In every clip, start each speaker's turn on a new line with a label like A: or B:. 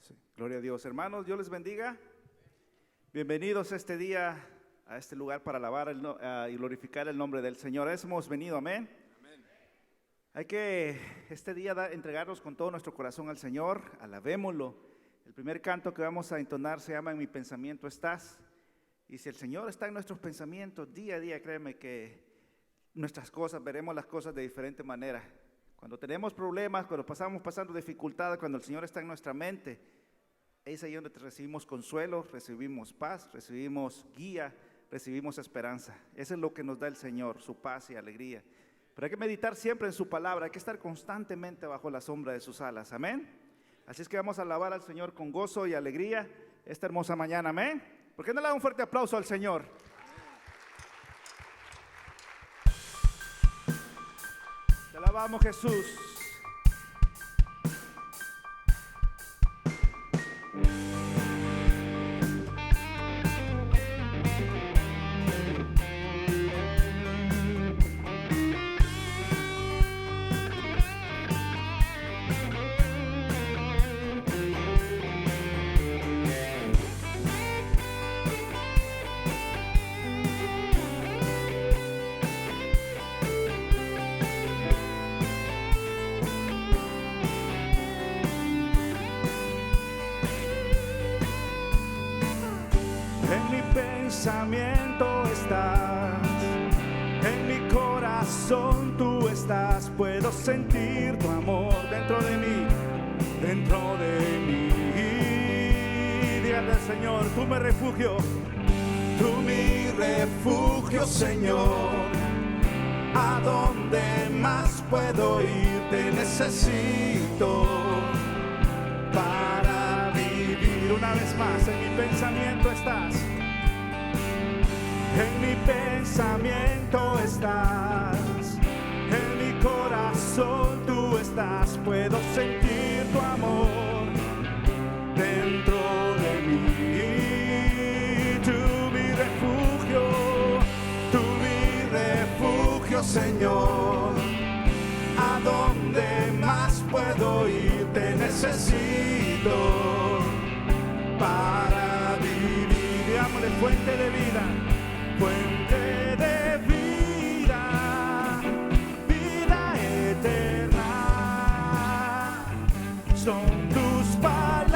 A: Sí. Gloria a Dios. Hermanos, Dios les bendiga. Bienvenidos este día a este lugar para alabar y glorificar el nombre del Señor. Hemos venido, amén. Hay que este día entregarnos con todo nuestro corazón al Señor, alabémoslo. El primer canto que vamos a entonar se llama En mi pensamiento estás. Y si el Señor está en nuestros pensamientos día a día, créeme que nuestras cosas, veremos las cosas de diferente manera. Cuando tenemos problemas, cuando pasamos pasando dificultades, cuando el Señor está en nuestra mente, es ahí donde recibimos consuelo, recibimos paz, recibimos guía, recibimos esperanza. Eso es lo que nos da el Señor, su paz y alegría. Pero hay que meditar siempre en su palabra, hay que estar constantemente bajo la sombra de sus alas, amén. Así es que vamos a alabar al Señor con gozo y alegría esta hermosa mañana, amén. ¿Por qué no le da un fuerte aplauso al Señor? Te alabamos, Jesús. Pensamiento estás, en mi corazón tú estás, puedo sentir tu amor dentro de mí, dentro de mí. Dígale al Señor, tú mi refugio, Señor. ¿A dónde más puedo ir? Te necesito para vivir. Una vez más, en mi pensamiento estás. En mi pensamiento estás, en mi corazón tú estás, puedo sentir tu amor dentro de mí. Tú mi refugio, Señor. ¿A dónde más puedo ir? Te necesito para vivir. Digámosle, fuente de vida. Fuente de vida, vida eterna, son tus palabras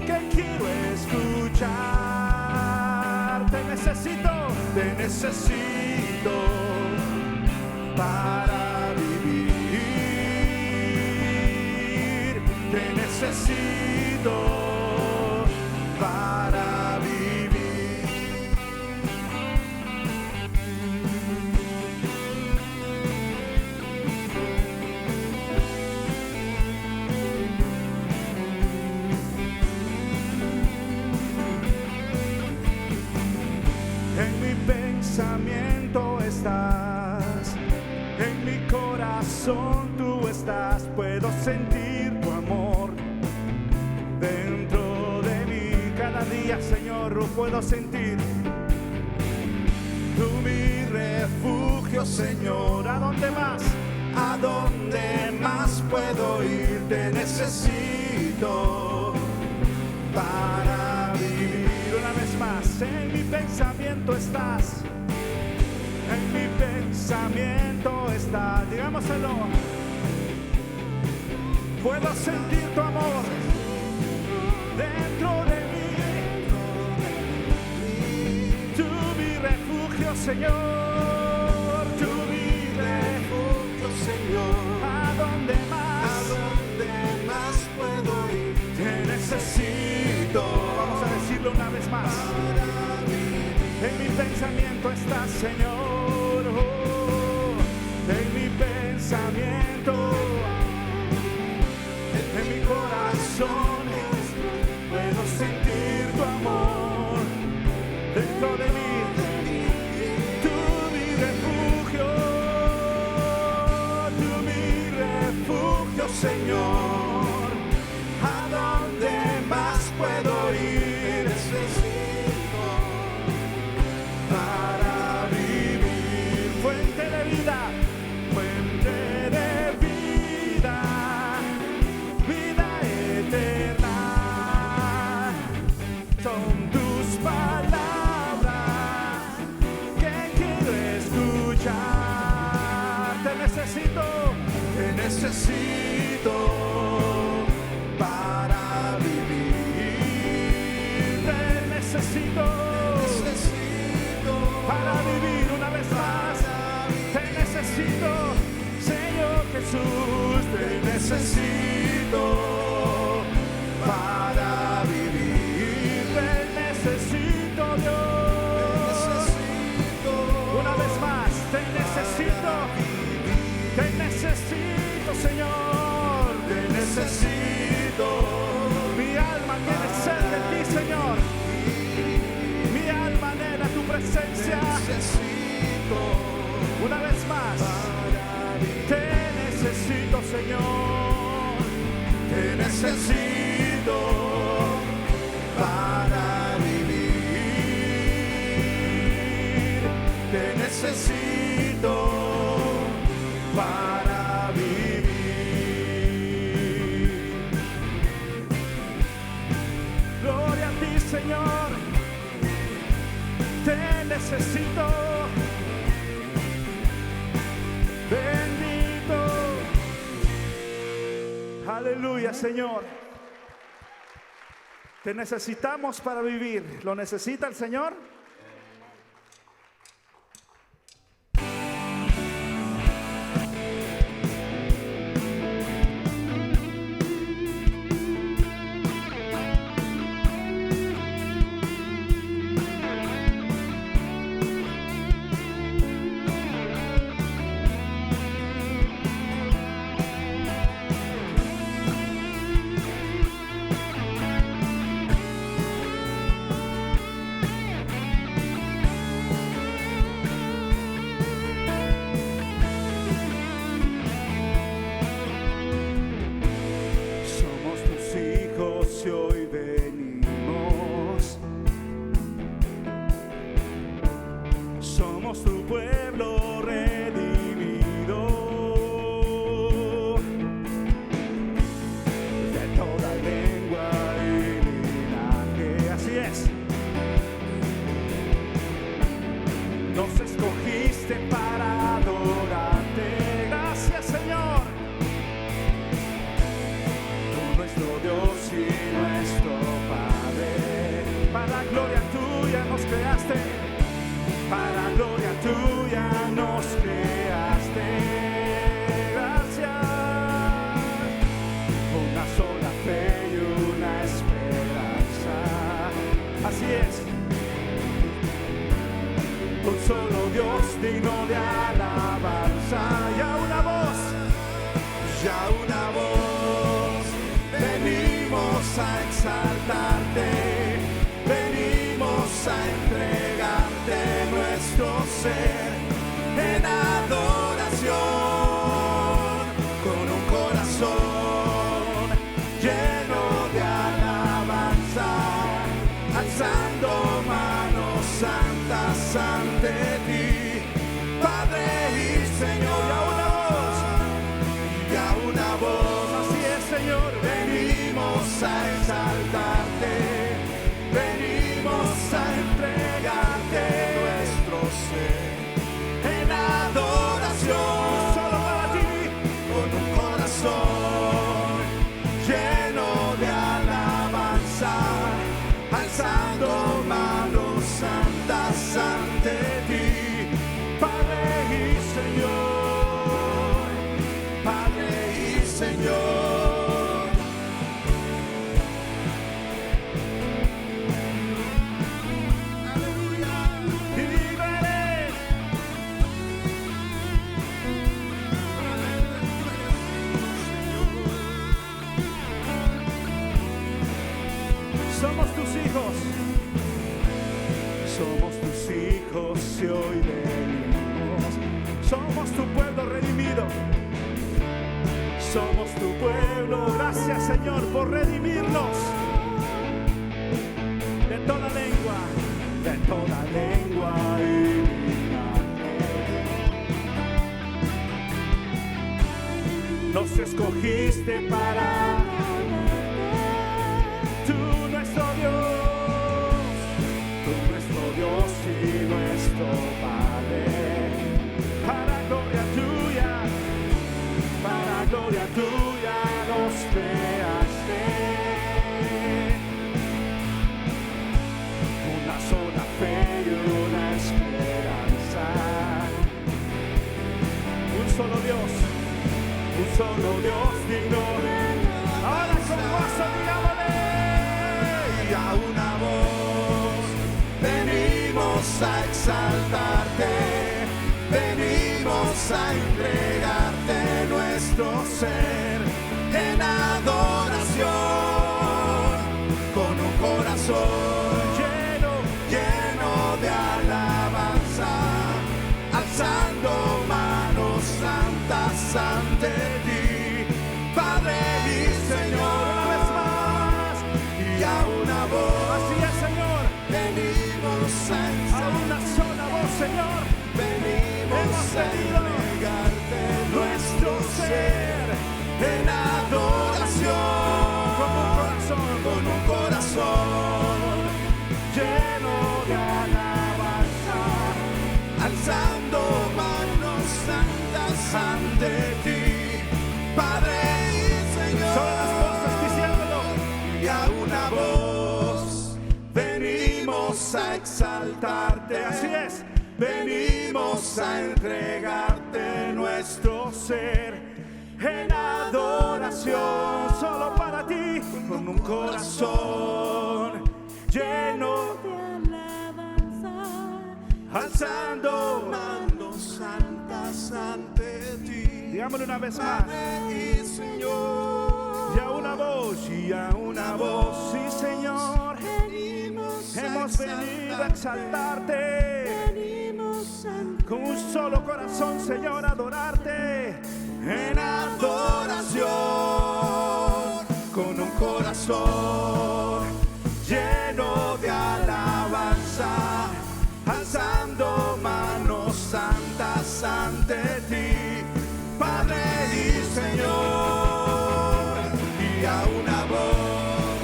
A: que quiero escuchar. Te necesito para vivir. Te necesito para vivir. En mi pensamiento estás, en mi corazón tú estás, puedo sentir tu amor dentro de mí. Cada día, Señor, lo puedo sentir. Tú mi refugio, Señor. ¿A dónde más? ¿A dónde más puedo ir? Te necesito para vivir. Una vez más, en mi pensamiento estás, en mi pensamiento estás. Digámoselo. Puedo sentir tu amor dentro de mí. Tú mi refugio, Señor. Tú mi refugio, Señor. ¿A dónde más puedo ir? Te necesito. Vamos a decirlo una vez más. En mi pensamiento estás, Señor. Oh, en mi pensamiento, en mi corazón, puedo sentir tu amor dentro de mí. Tú mi refugio, Señor. ¿A dónde más puedo ir? Necesito para vivir. Fuente de vida, fuente de vida, vida necesito para vivir. Te necesito, Dios. Una vez más, te necesito. Te necesito, Señor. Te necesito. Mi alma tiene sed de ti, Señor. Mi alma anhela tu presencia. Una vez más, te necesito, Señor. Te necesito para vivir. Te necesito para vivir. Gloria a ti, Señor. Te necesito. Bendito. Aleluya, Señor. Te necesitamos para vivir. ¿Lo necesita el Señor? solo Dios digno. Ahora con gozo digámosle.
B: Y a una voz venimos a exaltarte, venimos a entregarte nuestro ser en adoración, con un corazón lleno de alabanza, alzando manos santas ante ti, Padre y Señor.
A: Una vez más.
B: Y a una voz,
A: Así es, Señor.
B: venimos
A: A una sola voz, Señor.
B: venimos a entregarte nuestro ser en adoración, con un corazón
A: Lleno de alabanza,
B: alzando manos santas ante ti, Padre y Señor.
A: son las voces diciéndolo.
B: Y a una voz venimos a exaltarte,
A: Así es.
B: venimos a entregarte nuestro ser en adoración,
A: Solo para ti,
B: con un corazón lleno, alzando manos santas ante ti,
A: digámoslo una vez más.
B: Padre y Señor.
A: Y a una voz, y a una voz, sí, Señor. Hemos venido a exaltarte. Con un solo corazón, Señor, adorarte.
B: En adoración, con un corazón lleno de alabanza, alzando manos santas ante ti, Padre y Señor. Y a una voz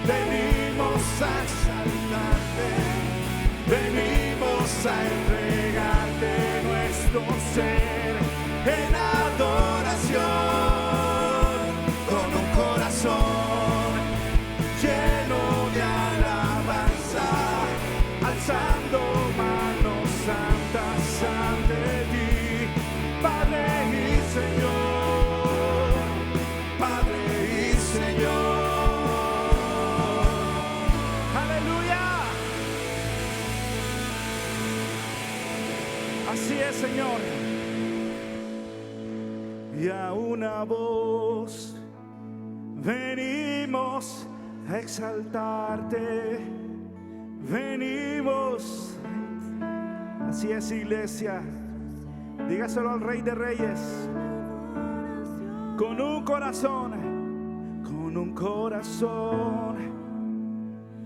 B: venimos a exaltarte, venimos a entregarte nuestro ser en adoración, con un corazón lleno de alabanza, alzando manos santas ante ti, Padre y Señor, Padre y Señor.
A: Aleluya. Así es, Señor. Y a una voz venimos a exaltarte, venimos. Así es, iglesia. Dígaselo al Rey de Reyes. Con un corazón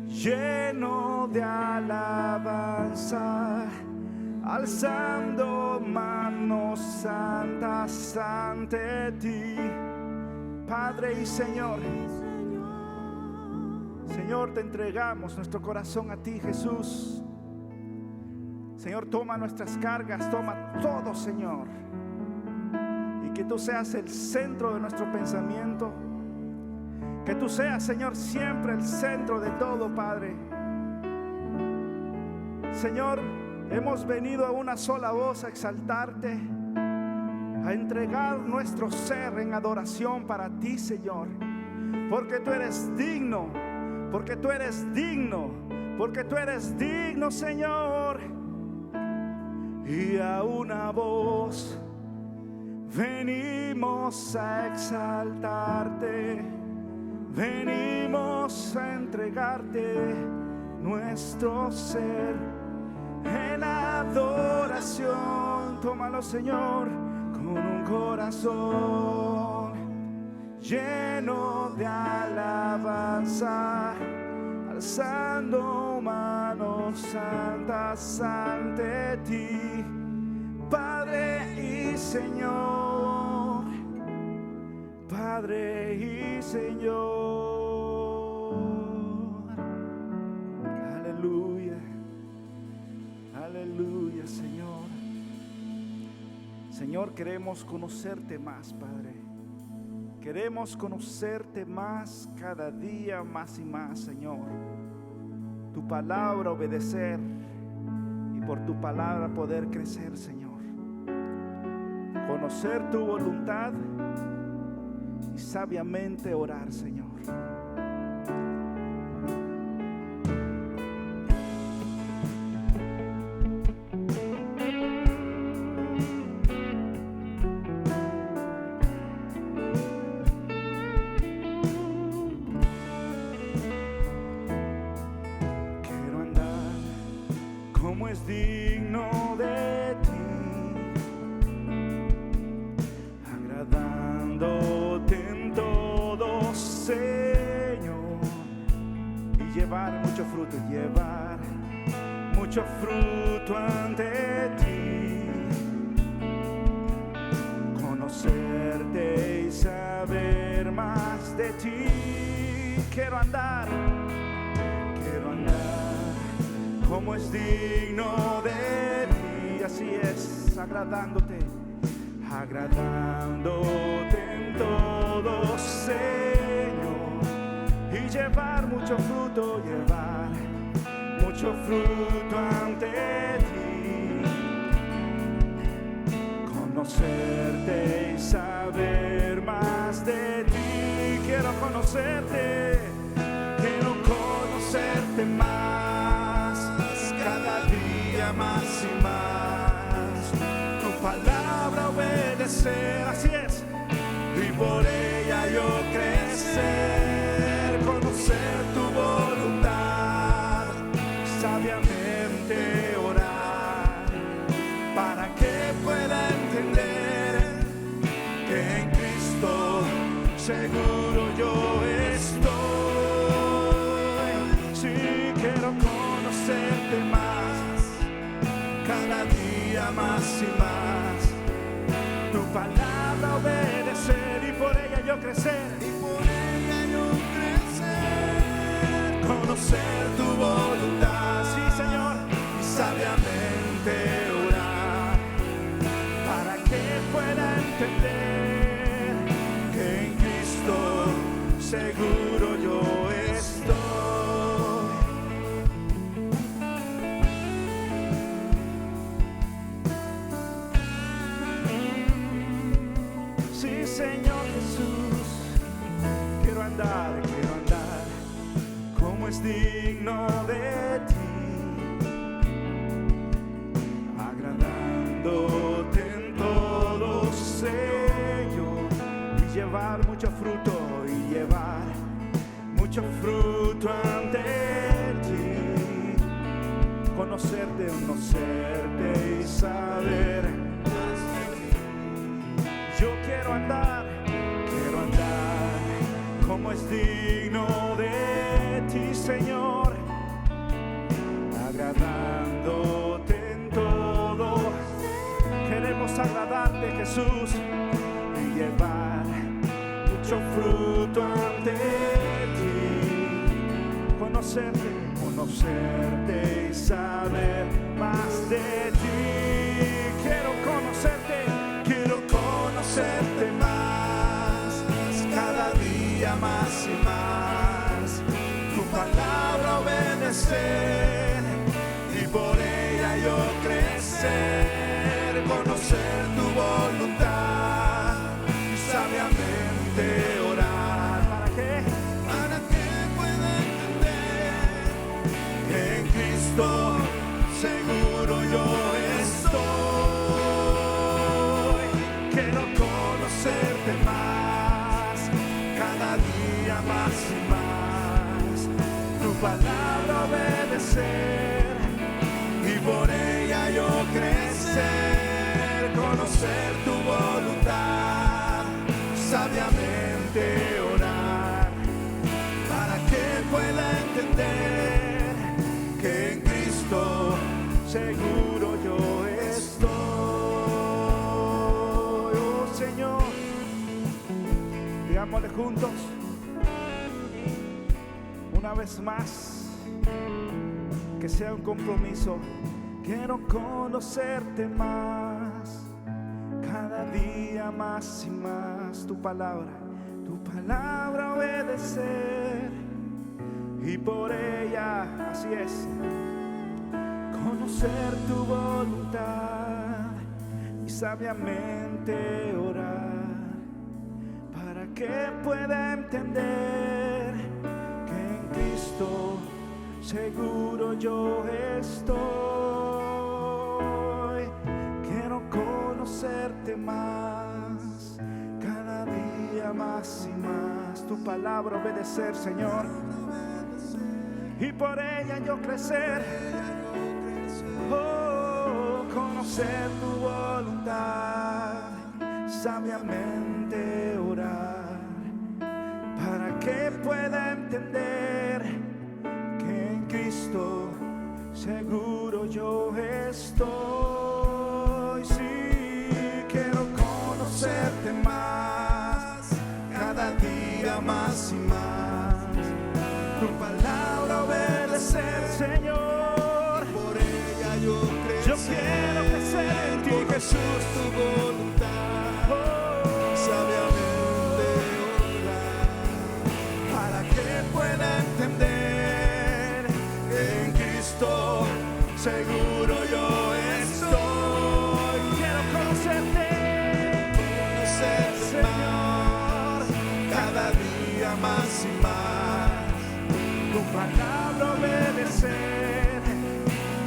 A: lleno de alabanza, alzando manos santas ante ti, Padre y Señor. Señor, te entregamos nuestro corazón a ti, Jesús. Señor, toma nuestras cargas, toma todo, Señor. Y que tú seas el centro de nuestro pensamiento. Que tú seas, Señor, siempre el centro de todo, Padre. Señor, hemos venido a una sola voz a exaltarte, a entregar nuestro ser en adoración para ti, Señor. Porque tú eres digno, porque tú eres digno, porque tú eres digno, Señor. Y a una voz venimos a exaltarte, venimos a entregarte nuestro ser en adoración. Tómalo, Señor, con un corazón lleno de alabanza, alzando manos santas ante ti, Padre y Señor, Padre y Señor. Aleluya, aleluya, Señor. Señor, queremos conocerte más, Padre. Queremos conocerte más, cada día más y más, Señor. Tu palabra obedecer y por tu palabra poder crecer, Señor. conocer tu voluntad y sabiamente orar, Señor. Quiero andar como es digno de ti, agradándote en todo, Señor, y llevar mucho fruto ante ti, conocerte y saber más de ti. Quiero andar como es digno de ti, así es, agradándote en todo, Señor, y llevar mucho fruto ante ti, conocerte y saber más de ti. Quiero conocerte más, cada día más y más, tu palabra obedecer, así es, y por ella yo crecer, conocer tu voluntad, sabiamente orar, para que pueda entender que en Cristo seguro yo estoy. Sí, quiero conocerte más, cada día más y más, tu palabra obedecer y por ella yo crecer, conocer tu voluntad, sí, Señor, y sabiamente orar, para que pueda entender que en Cristo seguro yo estoy. Sí, Señor Jesús, quiero andar como es digno de ti, agradándote en todo, Señor, y llevar mucho fruto ante ti, conocerte y saber más de ti. Yo quiero andar como es digno de ti, Señor, agradándote en todo. Queremos agradarte, Jesús, y llevar mucho fruto ante ti, conocerte y saber más de ti. Quiero conocerte más, cada día más y más, tu palabra obedecer y por ella yo crecer, conocer tu voluntad, sabiamente orar, para que pueda entender que en Cristo seguro yo estoy. Quiero conocerte más, cada día más y más, tu palabra obedecer y por ella yo crecer, conocer tu voluntad, sabiamente orar, para que pueda entender que en Cristo seguro yo estoy. Oh Señor, digámosle juntos una vez más, que sea un compromiso. Quiero conocerte más, cada día más y más, tu palabra obedecer y por ella, así es, conocer tu voluntad y sabiamente orar, para que pueda entender que en Cristo seguro yo estoy. Quiero conocerte más, cada día más y más, tu palabra obedecer, Señor, y por ella yo crecer. Oh, conocer tu voluntad, sabiamente orar, para que pueda entender que en Cristo seguro yo estoy. Sí, quiero conocerte más, cada día más y más, tu palabra obedecer, Señor,
B: por ella yo
A: yo quiero crecer en ti, Jesús,
B: tu voluntad, sabiamente orar,
A: para que pueda entender en Cristo seguro yo estoy. Quiero conocerte, Señor,
B: cada día más y más,
A: tu palabra obedecer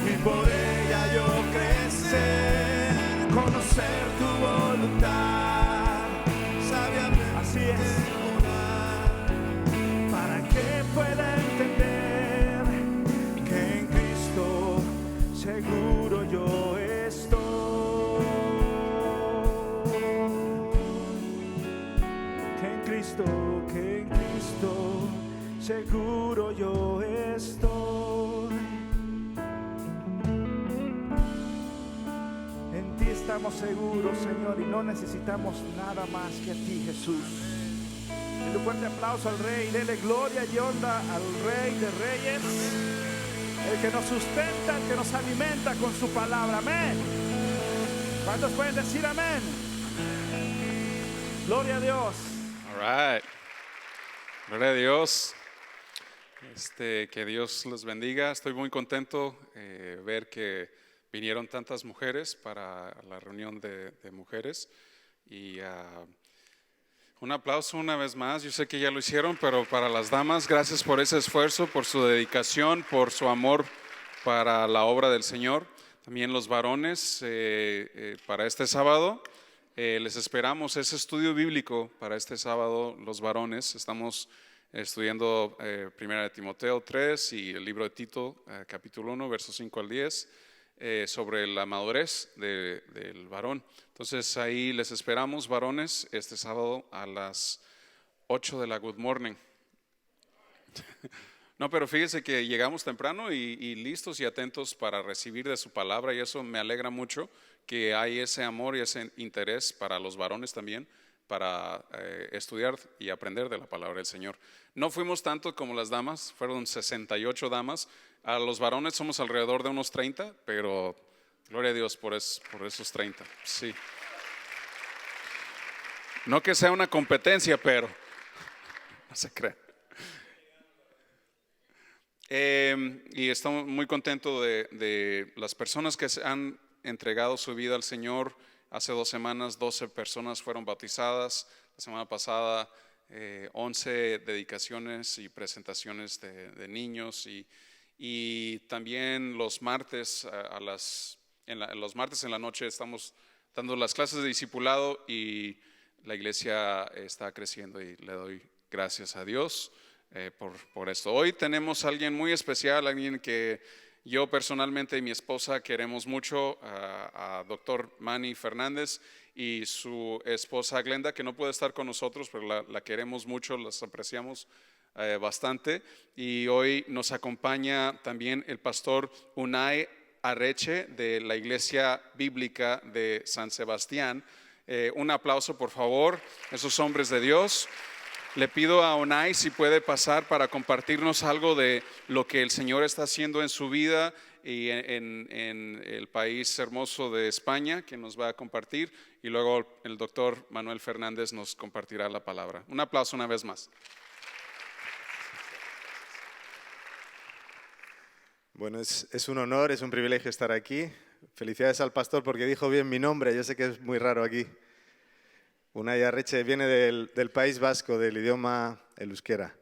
B: y por ella yo crecer,
A: conocer tu voluntad,
B: sabiamente
A: así es,
B: orar,
A: para que pueda entender que en Cristo seguro yo estoy. Que en Cristo seguro yo estoy. En ti estamos seguros, Señor, y no necesitamos nada más que a ti, Jesús. Un fuerte aplauso al Rey, dele gloria y honra al Rey de Reyes, el que nos sustenta, el que nos alimenta con su palabra. Amén. ¿Cuántos pueden decir amén? Gloria a Dios.
C: All right. Gloria a Dios. Que Dios los bendiga. Estoy muy contento ver que vinieron tantas mujeres para la reunión de mujeres. Y un aplauso una vez más. Yo sé que ya lo hicieron, pero para las damas, gracias por ese esfuerzo, por su dedicación, por su amor para la obra del Señor. También los varones para este sábado. Les esperamos ese estudio bíblico para este sábado, los varones. Estamos estudiando 1 de Timoteo 3 y el libro de Tito, capítulo 1, versos 5 al 10, sobre la madurez del varón. Entonces ahí les esperamos, varones, este sábado a las 8 de la Good Morning. No, pero fíjese que llegamos temprano y listos y atentos para recibir de su palabra, y eso me alegra mucho, que hay ese amor y ese interés para los varones también, para estudiar y aprender de la palabra del Señor. No fuimos tanto como las damas, fueron 68 damas. A los varones somos alrededor de unos 30, pero gloria a Dios por esos 30. Sí. No que sea una competencia, pero no se cree. Y estamos muy contentos de las personas que se han entregado su vida al Señor. Hace 2 semanas 12 personas fueron bautizadas. La semana pasada 11 dedicaciones y presentaciones de niños, y también los martes los martes en la noche estamos dando las clases de discipulado, y la iglesia está creciendo y le doy gracias a Dios por esto. Hoy tenemos a alguien muy especial, alguien que yo personalmente y mi esposa queremos mucho, a doctor Manny Fernández y su esposa Glenda, que no puede estar con nosotros, pero la queremos mucho, las apreciamos bastante. Y hoy nos acompaña también el pastor Unai Arreche de la Iglesia Bíblica de San Sebastián. Un aplauso, por favor, esos hombres de Dios. Le pido a Unai si puede pasar para compartirnos algo de lo que el Señor está haciendo en su vida y en el país hermoso de España, que nos va a compartir, y luego el doctor Manuel Fernández nos compartirá la palabra. Un aplauso una vez más.
D: Bueno, es un honor, es un privilegio estar aquí. Felicidades al pastor porque dijo bien mi nombre. Yo sé que es muy raro aquí. Unai Arretxe viene del País Vasco, del idioma el euskera.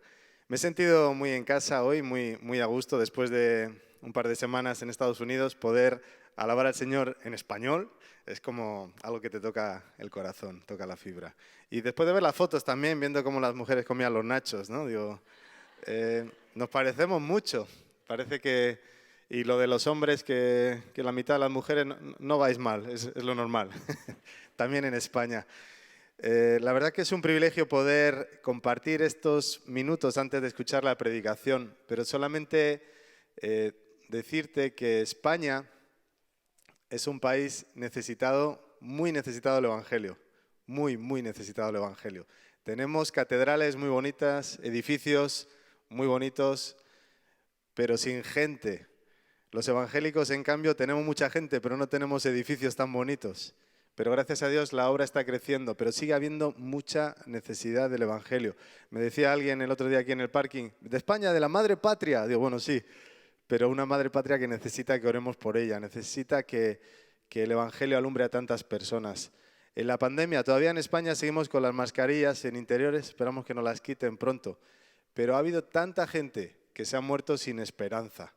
D: Me he sentido muy en casa hoy, muy a gusto, después de un par de semanas en Estados Unidos, poder alabar al Señor en español. Es como algo que te toca el corazón, toca la fibra. Y después de ver las fotos también, viendo cómo las mujeres comían los nachos, ¿no? Digo, nos parecemos mucho. Parece que... Y lo de los hombres, que la mitad de las mujeres no vais mal, es lo normal. También en España. La verdad que es un privilegio poder compartir estos minutos antes de escuchar la predicación, pero solamente decirte que España es un país necesitado, muy necesitado del Evangelio, muy necesitado del Evangelio. Tenemos catedrales muy bonitas, edificios muy bonitos, pero sin gente. Los evangélicos, en cambio, tenemos mucha gente, pero no tenemos edificios tan bonitos. Pero gracias a Dios la obra está creciendo, pero sigue habiendo mucha necesidad del Evangelio. Me decía alguien el otro día aquí en el parking, de España, de la madre patria. Digo, bueno, sí, pero una madre patria que necesita que oremos por ella, necesita que el Evangelio alumbre a tantas personas. En la pandemia, todavía en España seguimos con las mascarillas en interiores, esperamos que nos las quiten pronto. Pero ha habido tanta gente que se ha muerto sin esperanza.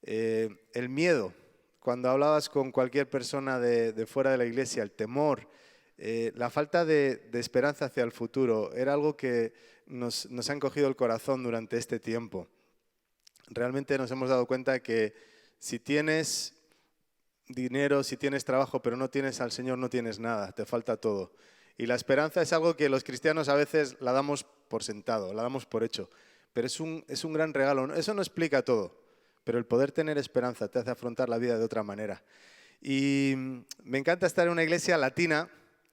D: El miedo. Cuando hablabas con cualquier persona de fuera de la iglesia, el temor, la falta de esperanza hacia el futuro, era algo que nos ha encogido el corazón durante este tiempo. Realmente nos hemos dado cuenta que si tienes dinero, si tienes trabajo, pero no tienes al Señor, no tienes nada, te falta todo. Y la esperanza es algo que los cristianos a veces la damos por sentado, la damos por hecho, pero es un gran regalo. Eso no explica todo. Pero el poder tener esperanza te hace afrontar la vida de otra manera. Y me encanta estar en una iglesia latina.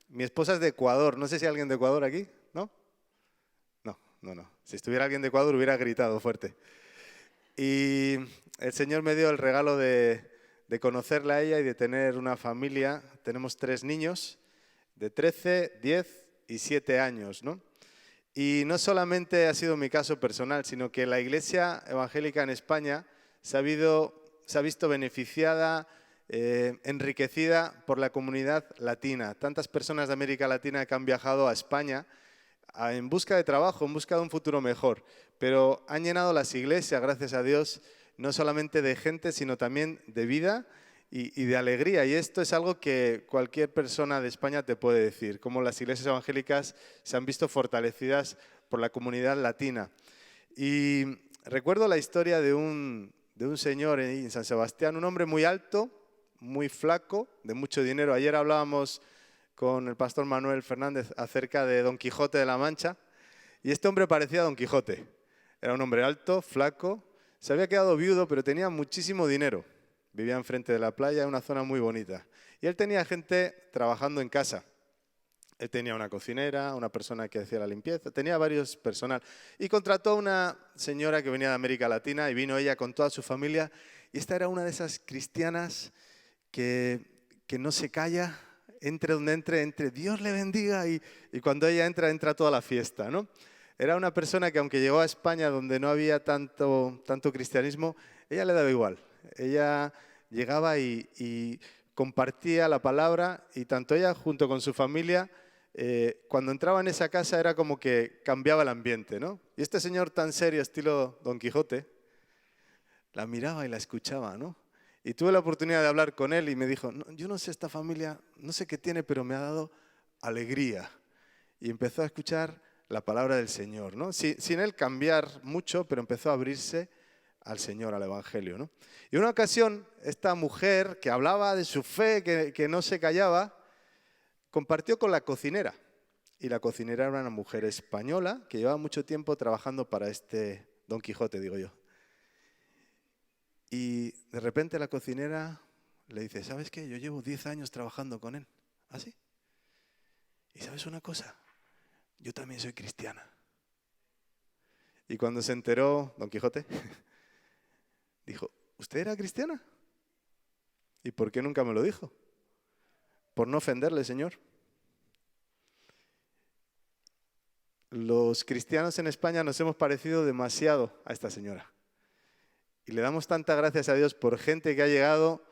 D: Mi esposa es de Ecuador. No sé si hay alguien de Ecuador aquí, ¿no? No. Si estuviera alguien de Ecuador hubiera gritado fuerte. Y el Señor me dio el regalo de conocerla a ella y de tener una familia. Tenemos 3 niños de 13, 10 y 7 años, ¿no? Y no solamente ha sido mi caso personal, sino que la iglesia evangélica en España se ha visto beneficiada, enriquecida por la comunidad latina. Tantas personas de América Latina que han viajado a España en busca de trabajo, en busca de un futuro mejor. Pero han llenado las iglesias, gracias a Dios, no solamente de gente, sino también de vida y de alegría. Y esto es algo que cualquier persona de España te puede decir, cómo las iglesias evangélicas se han visto fortalecidas por la comunidad latina. Y recuerdo la historia de un señor en San Sebastián, un hombre muy alto, muy flaco, de mucho dinero. Ayer hablábamos con el pastor Manuel Fernández acerca de Don Quijote de la Mancha, y este hombre parecía Don Quijote. Era un hombre alto, flaco, se había quedado viudo, pero tenía muchísimo dinero. Vivía enfrente de la playa, en una zona muy bonita. Y él tenía gente trabajando en casa. Él tenía una cocinera, una persona que hacía la limpieza, tenía varios personal. Y contrató a una señora que venía de América Latina y vino ella con toda su familia. Y esta era una de esas cristianas que no se calla, entre donde entre, Dios le bendiga. Y cuando ella entra toda la fiesta, ¿no? Era una persona que aunque llegó a España donde no había tanto cristianismo, ella le daba igual. Ella llegaba y compartía la palabra y tanto ella junto con su familia, cuando entraba en esa casa era como que cambiaba el ambiente, ¿no? Y este señor tan serio, estilo Don Quijote, la miraba y la escuchaba, ¿no? Y tuve la oportunidad de hablar con él y me dijo, no, yo no sé esta familia, no sé qué tiene, pero me ha dado alegría. Y empezó a escuchar la palabra del Señor, ¿no? Sin él cambiar mucho, pero empezó a abrirse al Señor, al Evangelio, ¿no? Y en una ocasión, esta mujer que hablaba de su fe, que no se callaba, compartió con la cocinera. Y la cocinera era una mujer española que llevaba mucho tiempo trabajando para este Don Quijote, digo yo. Y de repente la cocinera le dice, ¿sabes qué? Yo llevo 10 años trabajando con él. ¿Ah, sí? ¿Y sabes una cosa? Yo también soy cristiana. Y cuando se enteró Don Quijote, dijo, ¿usted era cristiana? ¿Y por qué nunca me lo dijo? Por no ofenderle, Señor. Los cristianos en España nos hemos parecido demasiado a esta señora. Y le damos tantas gracias a Dios por gente que ha llegado,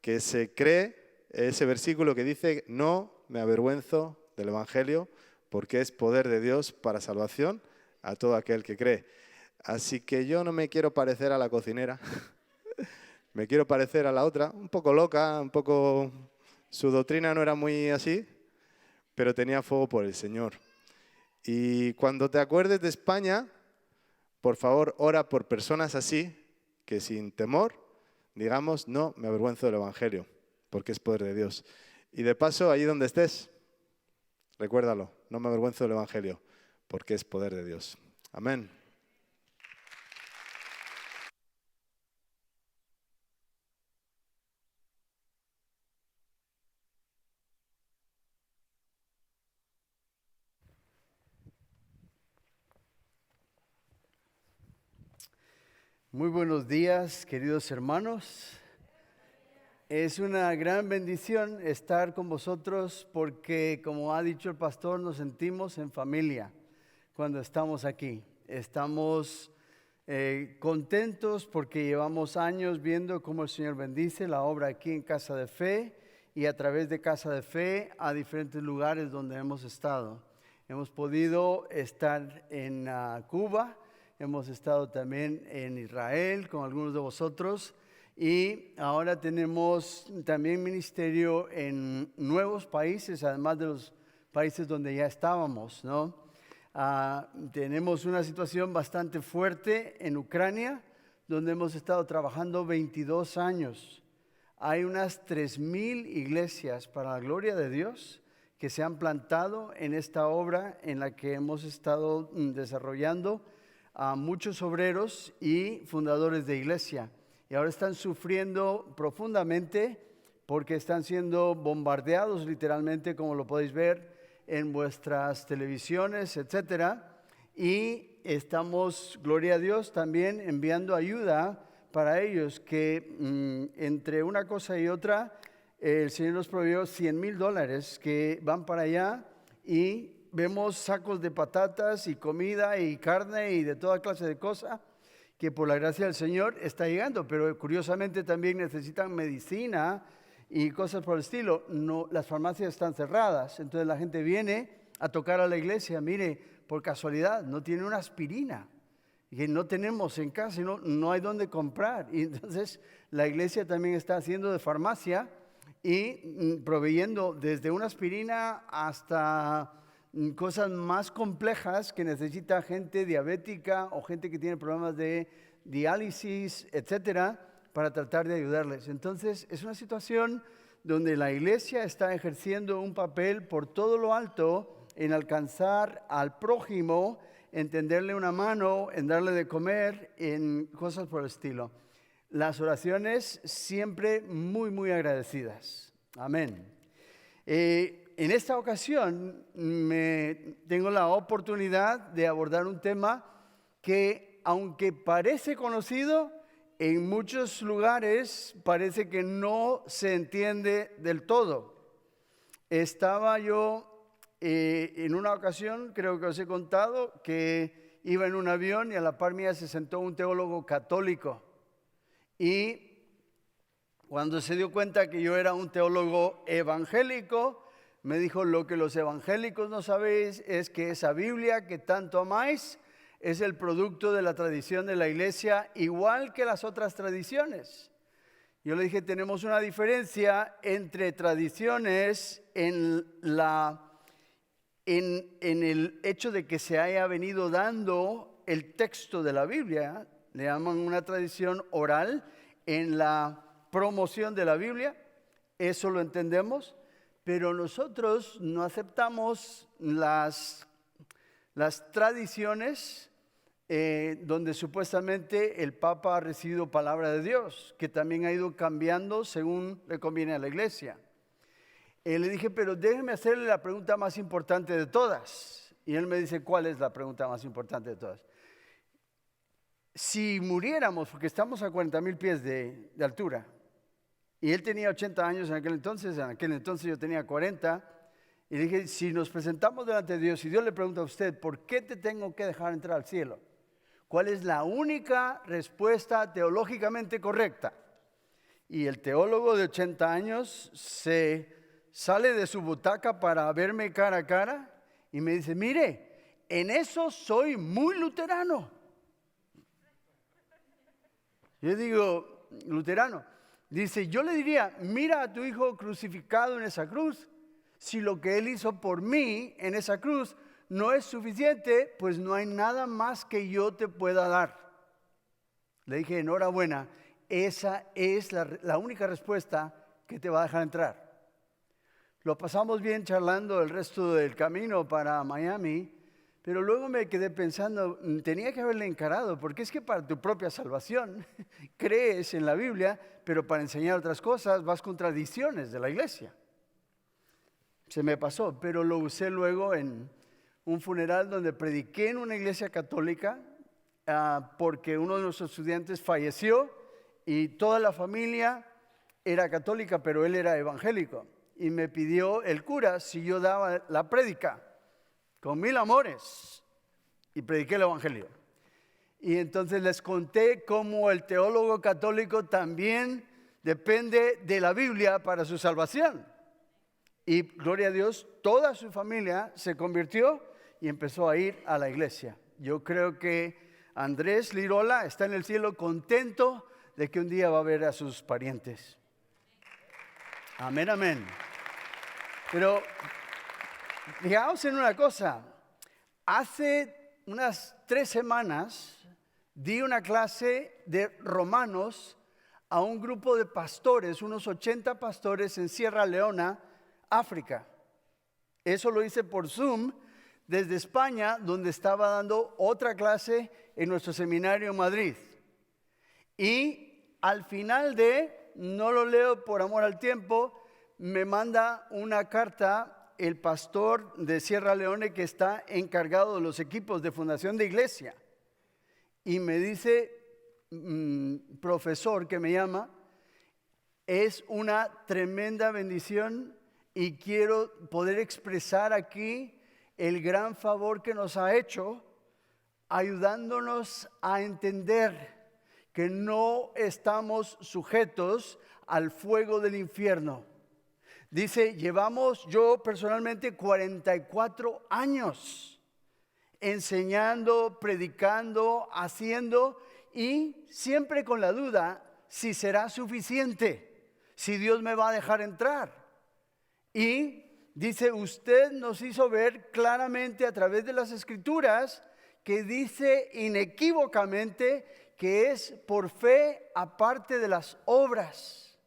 D: que se cree ese versículo que dice: no me avergüenzo del Evangelio, porque es poder de Dios para salvación a todo aquel que cree. Así que yo no me quiero parecer a la cocinera, me quiero parecer a la otra, un poco loca, un poco... Su doctrina no era muy así, pero tenía fuego por el Señor. Y cuando te acuerdes de España, por favor, ora por personas así, que sin temor, digamos: no me avergüenzo del Evangelio, porque es poder de Dios. Y de paso, allí donde estés, recuérdalo: no me avergüenzo del Evangelio, porque es poder de Dios. Amén.
E: Muy buenos días, queridos hermanos. Es una gran bendición estar con vosotros porque, como ha dicho el pastor, nos sentimos en familia cuando estamos aquí. Estamos contentos porque llevamos años viendo cómo el Señor bendice la obra aquí en Casa de Fe y a través de Casa de Fe a diferentes lugares donde hemos estado. Hemos podido estar en Cuba. Hemos estado también en Israel con algunos de vosotros y ahora tenemos también ministerio en nuevos países, además de los países donde ya estábamos, ¿no? Tenemos una situación bastante fuerte en Ucrania, donde hemos estado trabajando 22 años. Hay unas 3,000 iglesias para la gloria de Dios que se han plantado en esta obra en la que hemos estado desarrollando a muchos obreros y fundadores de iglesia. Y ahora están sufriendo profundamente porque están siendo bombardeados literalmente, como lo podéis ver en vuestras televisiones, etcétera. Y estamos, gloria a Dios, también enviando ayuda para ellos, que entre una cosa y otra, el Señor nos proveyó $100,000 que van para allá, y vemos sacos de patatas y comida y carne y de toda clase de cosas que por la gracia del Señor está llegando, pero curiosamente también necesitan medicina y cosas por el estilo. No, las farmacias están cerradas, entonces la gente viene a tocar a la iglesia. Mire, por casualidad, no tiene una aspirina que no tenemos en casa y no hay dónde comprar. Y entonces la iglesia también está haciendo de farmacia y proveyendo desde una aspirina hasta cosas más complejas que necesita gente diabética o gente que tiene problemas de diálisis, etcétera, para tratar de ayudarles. Entonces, es una situación donde la iglesia está ejerciendo un papel por todo lo alto en alcanzar al prójimo, en tenderle una mano, en darle de comer, en cosas por el estilo. Las oraciones siempre muy, muy agradecidas. Amén. En esta ocasión tengo la oportunidad de abordar un tema que, aunque parece conocido, en muchos lugares parece que no se entiende del todo. Estaba yo en una ocasión, creo que os he contado, que iba en un avión y a la par mía se sentó un teólogo católico. Y cuando se dio cuenta que yo era un teólogo evangélico, me dijo: lo que los evangélicos no sabéis es que esa Biblia que tanto amáis es el producto de la tradición de la iglesia, igual que las otras tradiciones. Yo le dije: tenemos una diferencia entre tradiciones en el hecho de que se haya venido dando el texto de la Biblia, le llaman una tradición oral en la promoción de la Biblia, eso lo entendemos. Pero nosotros no aceptamos las tradiciones donde supuestamente el Papa ha recibido palabra de Dios, que también ha ido cambiando según le conviene a la iglesia. Le dije: pero déjeme hacerle la pregunta más importante de todas. Y él me dice: ¿cuál es la pregunta más importante de todas? Si muriéramos, porque estamos a 40,000 pies de altura, y él tenía 80 años en aquel entonces yo tenía 40, y le dije: si nos presentamos delante de Dios y Dios le pregunta a usted, ¿por qué te tengo que dejar entrar al cielo? ¿Cuál es la única respuesta teológicamente correcta? Y el teólogo de 80 años se sale de su butaca para verme cara a cara y me dice, mire, en eso soy muy luterano. Yo digo, luterano. Dice, yo le diría, mira a tu hijo crucificado en esa cruz. Si lo que él hizo por mí en esa cruz no es suficiente, pues no hay nada más que yo te pueda dar. Le dije, enhorabuena, esa es la única respuesta que te va a dejar entrar. Lo pasamos bien charlando el resto del camino para Miami, pero luego me quedé pensando, tenía que haberle encarado, porque es que para tu propia salvación crees en la Biblia, pero para enseñar otras cosas vas con tradiciones de la iglesia. Se me pasó, pero lo usé luego en un funeral donde prediqué en una iglesia católica porque uno de nuestros estudiantes falleció y toda la familia era católica, pero él era evangélico. Y me pidió el cura si yo daba la prédica con 1000 amores y prediqué el evangelio. Y entonces les conté cómo el teólogo católico también depende de la Biblia para su salvación. Y gloria a Dios, toda su familia se convirtió y empezó a ir a la iglesia. Yo creo que Andrés Lirola está en el cielo contento de que un día va a ver a sus parientes. Amén, amén. Pero fijaos en una cosa. Hace unas 3 semanas di una clase de Romanos a un grupo de pastores, unos 80 pastores en Sierra Leona, África. Eso lo hice por Zoom desde España, donde estaba dando otra clase en nuestro seminario en Madrid. Y al final no lo leo por amor al tiempo, me manda una carta el pastor de Sierra Leone que está encargado de los equipos de fundación de iglesia. Y me dice, profesor que me llama, es una tremenda bendición y quiero poder expresar aquí el gran favor que nos ha hecho ayudándonos a entender que no estamos sujetos al fuego del infierno. Dice, llevamos yo personalmente 44 años enseñando, predicando, haciendo y siempre con la duda si será suficiente, si Dios me va a dejar entrar. Y dice, usted nos hizo ver claramente a través de las Escrituras que dice inequívocamente que es por fe aparte de las obras.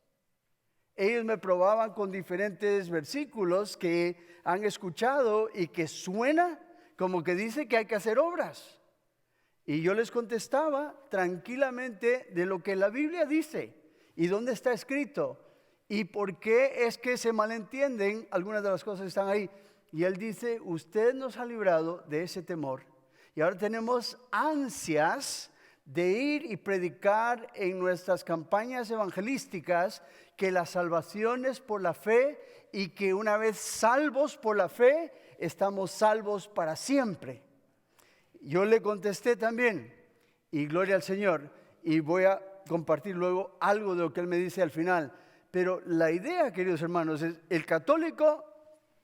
E: Ellos me probaban con diferentes versículos que han escuchado y que suena como que dice que hay que hacer obras. Y yo les contestaba tranquilamente de lo que la Biblia dice y dónde está escrito y por qué es que se malentienden algunas de las cosas que están ahí. Y él dice, usted nos ha librado de ese temor y ahora tenemos ansias de ir y predicar en nuestras campañas evangelísticas que la salvación es por la fe y que una vez salvos por la fe, estamos salvos para siempre. Yo le contesté también, y gloria al Señor, y voy a compartir luego algo de lo que él me dice al final. Pero la idea, queridos hermanos, es el católico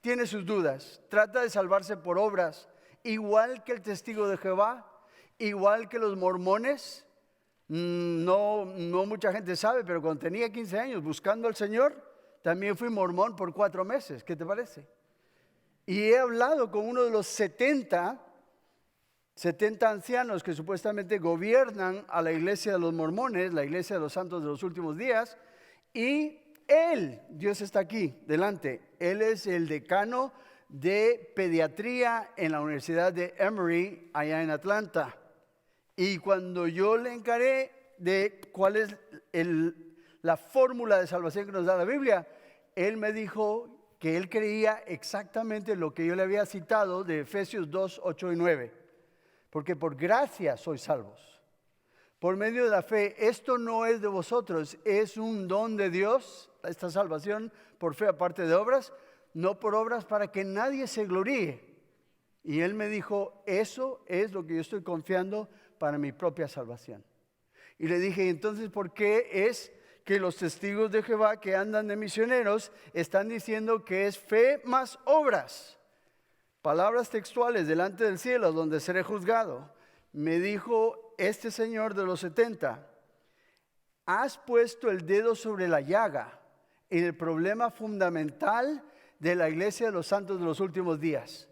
E: tiene sus dudas, trata de salvarse por obras, igual que el testigo de Jehová, igual que los mormones. No mucha gente sabe, pero cuando tenía 15 años buscando al Señor, también fui mormón por 4 meses. ¿Qué te parece? Y he hablado con uno de los 70 ancianos que supuestamente gobiernan a la iglesia de los mormones, la iglesia de los santos de los últimos días, y él, Dios está aquí, delante, él es el decano de pediatría en la Universidad de Emory, allá en Atlanta. Y cuando yo le encaré de cuál es la fórmula de salvación que nos da la Biblia, él me dijo que él creía exactamente lo que yo le había citado de Efesios 2, 8 y 9. Porque por gracia sois salvos, por medio de la fe. Esto no es de vosotros, es un don de Dios, esta salvación por fe aparte de obras, no por obras para que nadie se gloríe. Y él me dijo, eso es lo que yo estoy confiando para mi propia salvación. Y le dije, entonces, ¿por qué es que los testigos de Jehová que andan de misioneros están diciendo que es fe más obras. Palabras textuales delante del cielo donde seré juzgado. Me dijo este señor de los 70, has puesto el dedo sobre la llaga en el problema fundamental de la iglesia de los santos de los últimos días.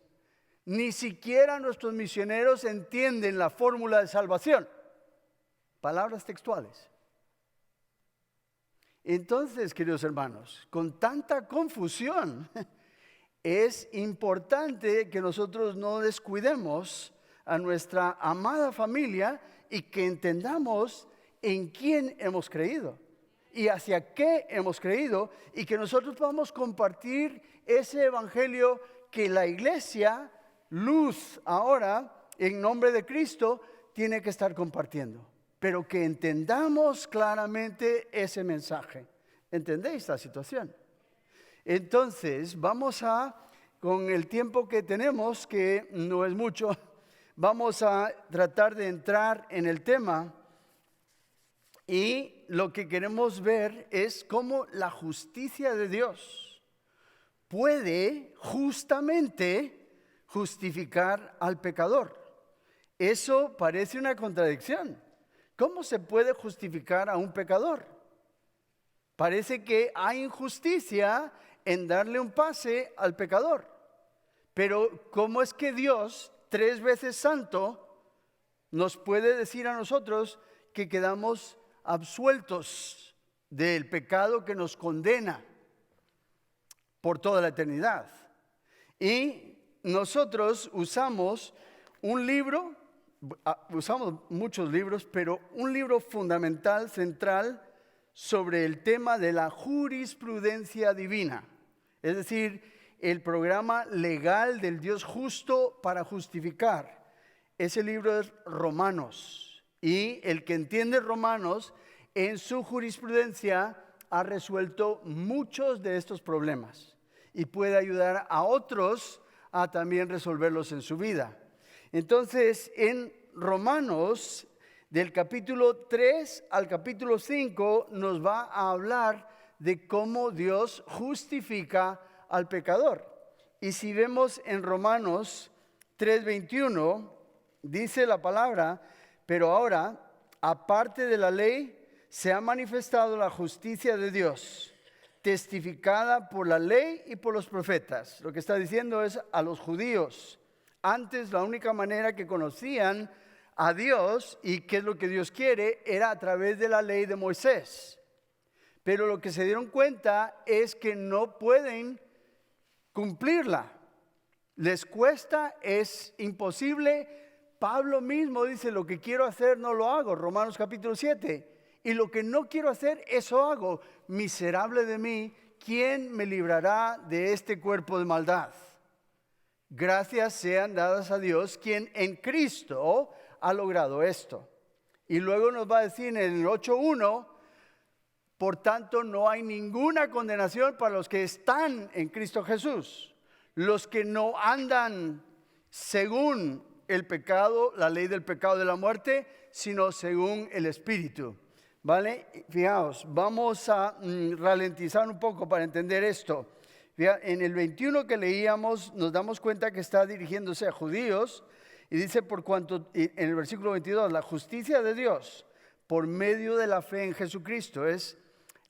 E: Ni siquiera nuestros misioneros entienden la fórmula de salvación. Palabras textuales. Entonces, queridos hermanos, con tanta confusión, es importante que nosotros no descuidemos a nuestra amada familia y que entendamos en quién hemos creído y hacia qué hemos creído, y que nosotros podamos compartir ese evangelio que la iglesia, luz ahora, en nombre de Cristo, tiene que estar compartiendo. Pero que entendamos claramente ese mensaje. ¿Entendéis la situación? Entonces, vamos con el tiempo que tenemos, que no es mucho, vamos a tratar de entrar en el tema. Y lo que queremos ver es cómo la justicia de Dios puede justamente justificar al pecador. Eso parece una contradicción. ¿Cómo se puede justificar a un pecador? Parece que hay injusticia en darle un pase al pecador. Pero ¿cómo es que Dios, 3 veces santo, nos puede decir a nosotros que quedamos absueltos del pecado que nos condena por toda la eternidad? Y nosotros usamos un libro, usamos muchos libros, pero un libro fundamental, central, sobre el tema de la jurisprudencia divina. Es decir, el programa legal del Dios justo para justificar. Ese libro es Romanos. Y el que entiende Romanos, en su jurisprudencia, ha resuelto muchos de estos problemas. Y puede ayudar a otros a también resolverlos en su vida. Entonces, en Romanos, del capítulo 3 al capítulo 5, nos va a hablar de cómo Dios justifica al pecador. Y si vemos en Romanos 3:21, dice la palabra, pero ahora, aparte de la ley, se ha manifestado la justicia de Dios, testificada por la ley y por los profetas. Lo que está diciendo es a los judíos. Antes la única manera que conocían a Dios y qué es lo que Dios quiere era a través de la ley de Moisés. Pero lo que se dieron cuenta es que no pueden cumplirla. Les cuesta, es imposible. Pablo mismo dice, lo que quiero hacer no lo hago, Romanos capítulo 7. Y lo que no quiero hacer, eso hago. Miserable de mí, ¿quién me librará de este cuerpo de maldad? Gracias sean dadas a Dios, quien en Cristo ha logrado esto. Y luego nos va a decir en el 8:1, por tanto no hay ninguna condenación para los que están en Cristo Jesús. Los que no andan según el pecado, la ley del pecado de la muerte, sino según el Espíritu. ¿Vale? Fijaos, vamos a ralentizar un poco para entender esto. En el 21 que leíamos nos damos cuenta que está dirigiéndose a judíos y dice, por cuanto, en el versículo 22, la justicia de Dios por medio de la fe en Jesucristo es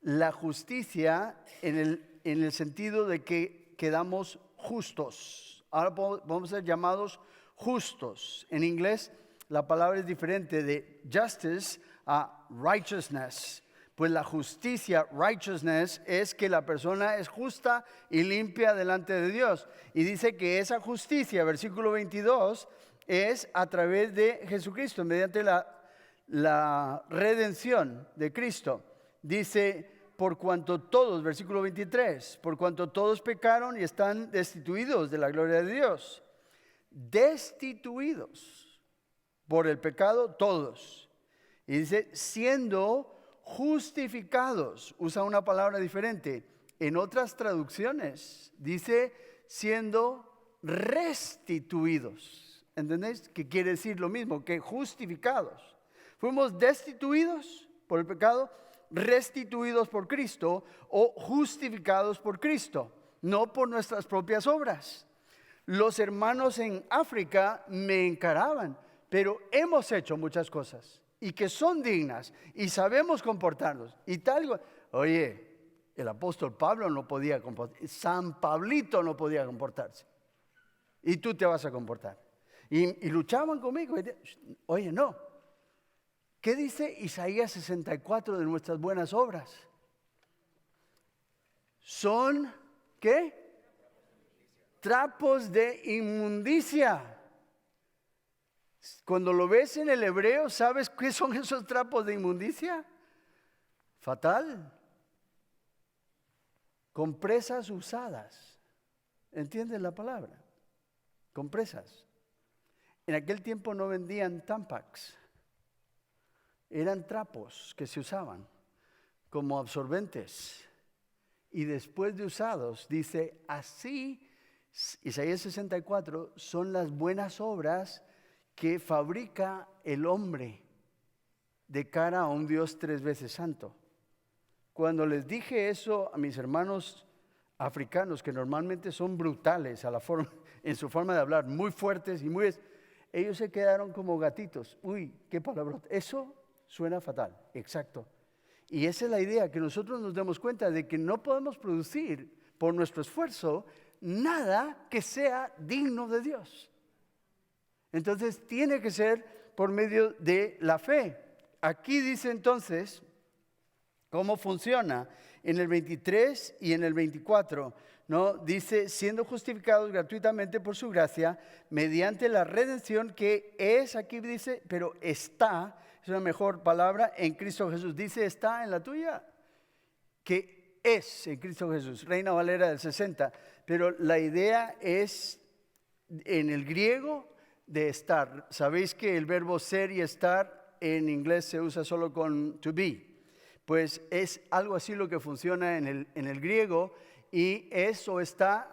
E: la justicia en el sentido de que quedamos justos. Ahora vamos a ser llamados justos. En inglés la palabra es diferente, de justice a righteousness. Pues la justicia, righteousness, es que la persona es justa y limpia delante de Dios. Y dice que esa justicia, versículo 22, es a través de Jesucristo, mediante la redención de Cristo. Dice, por cuanto todos, versículo 23, por cuanto todos pecaron y están destituidos de la gloria de Dios. Destituidos por el pecado todos. Y dice, siendo justificados, usa una palabra diferente. En otras traducciones dice, siendo restituidos. ¿Entendéis? Que quiere decir lo mismo que justificados. Fuimos destituidos por el pecado, restituidos por Cristo o justificados por Cristo, no por nuestras propias obras. Los hermanos en África me encaraban, pero hemos hecho muchas cosas y que son dignas y sabemos comportarnos y tal. Oye, el apóstol Pablo no podía comportarse, San Pablito no podía comportarse. Y tú te vas a comportar. Y luchaban conmigo. Oye, no. ¿Qué dice Isaías 64 de nuestras buenas obras? Son, ¿qué? Trapos de inmundicia. Cuando lo ves en el hebreo, ¿sabes qué son esos trapos de inmundicia? Fatal. Compresas usadas. ¿Entienden la palabra? Compresas. En aquel tiempo no vendían Tampax. Eran trapos que se usaban como absorbentes. Y después de usados, dice, así, Isaías 64, son las buenas obras que fabrica el hombre de cara a un Dios 3 veces santo. Cuando les dije eso a mis hermanos africanos, que normalmente son brutales en su forma de hablar, muy fuertes y ellos se quedaron como gatitos. Uy, qué palabra. Eso suena fatal, exacto. Y esa es la idea, que nosotros nos demos cuenta de que no podemos producir por nuestro esfuerzo nada que sea digno de Dios. Entonces tiene que ser por medio de la fe. Aquí dice entonces cómo funciona en el 23 y en el 24, ¿no? Dice, siendo justificados gratuitamente por su gracia, mediante la redención que es, aquí dice, pero está, es una mejor palabra, en Cristo Jesús. Dice, está en la tuya, que es en Cristo Jesús, Reina Valera del 60. Pero la idea es, en el griego, de estar. Sabéis que el verbo ser y estar en inglés se usa solo con to be. Pues es algo así lo que funciona en el griego, y eso está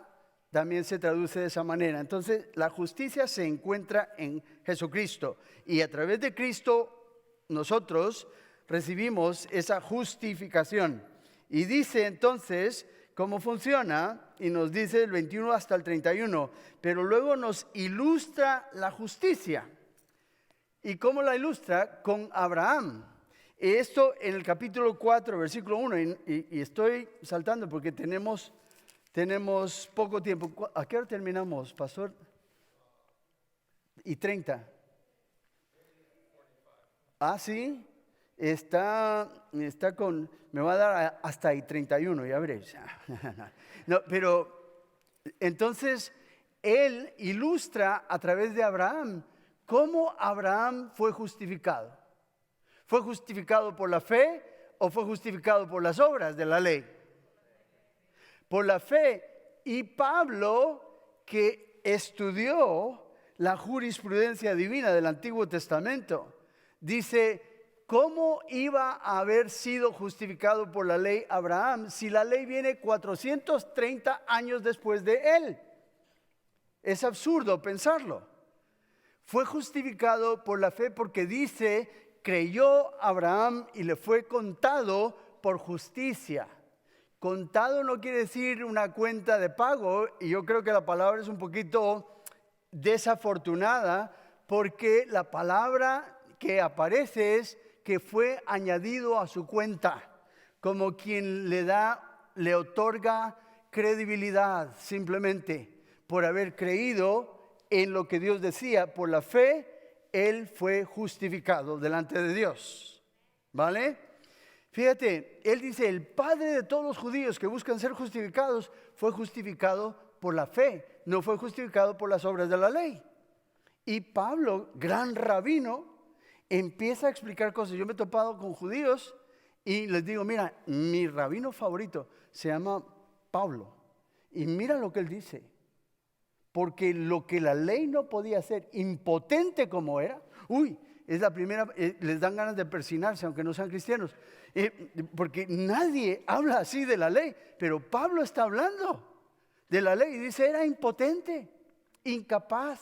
E: también se traduce de esa manera. Entonces la justicia se encuentra en Jesucristo, y a través de Cristo nosotros recibimos esa justificación. Y dice entonces cómo funciona, y nos dice el 21 hasta el 31, pero luego nos ilustra la justicia. ¿Y cómo la ilustra? Con Abraham. Esto en el capítulo 4, versículo 1, y estoy saltando porque tenemos poco tiempo. ¿A qué hora terminamos, pastor? Y 30. Ah, sí. Está con, me va a dar hasta y 31, ya veréis. No, pero entonces él ilustra a través de Abraham cómo Abraham fue justificado. ¿Fue justificado por la fe o fue justificado por las obras de la ley? Por la fe. Y Pablo, que estudió la jurisprudencia divina del Antiguo Testamento, dice, ¿cómo iba a haber sido justificado por la ley Abraham si la ley viene 430 años después de él? Es absurdo pensarlo. Fue justificado por la fe porque dice, creyó Abraham y le fue contado por justicia. Contado no quiere decir una cuenta de pago, y yo creo que la palabra es un poquito desafortunada, porque la palabra que aparece es que fue añadido a su cuenta, como quien le otorga credibilidad simplemente por haber creído en lo que Dios decía. Por la fe él fue justificado delante de Dios. ¿Vale? Fíjate, él dice, el padre de todos los judíos que buscan ser justificados fue justificado por la fe, no fue justificado por las obras de la ley. Y Pablo, gran rabino, empieza a explicar cosas. Yo me he topado con judíos y les digo, mira, mi rabino favorito se llama Pablo. Y mira lo que él dice. Porque lo que la ley no podía hacer, impotente como era, es la primera, les dan ganas de persinarse aunque no sean cristianos, porque nadie habla así de la ley, pero Pablo está hablando de la ley y dice, era impotente, incapaz,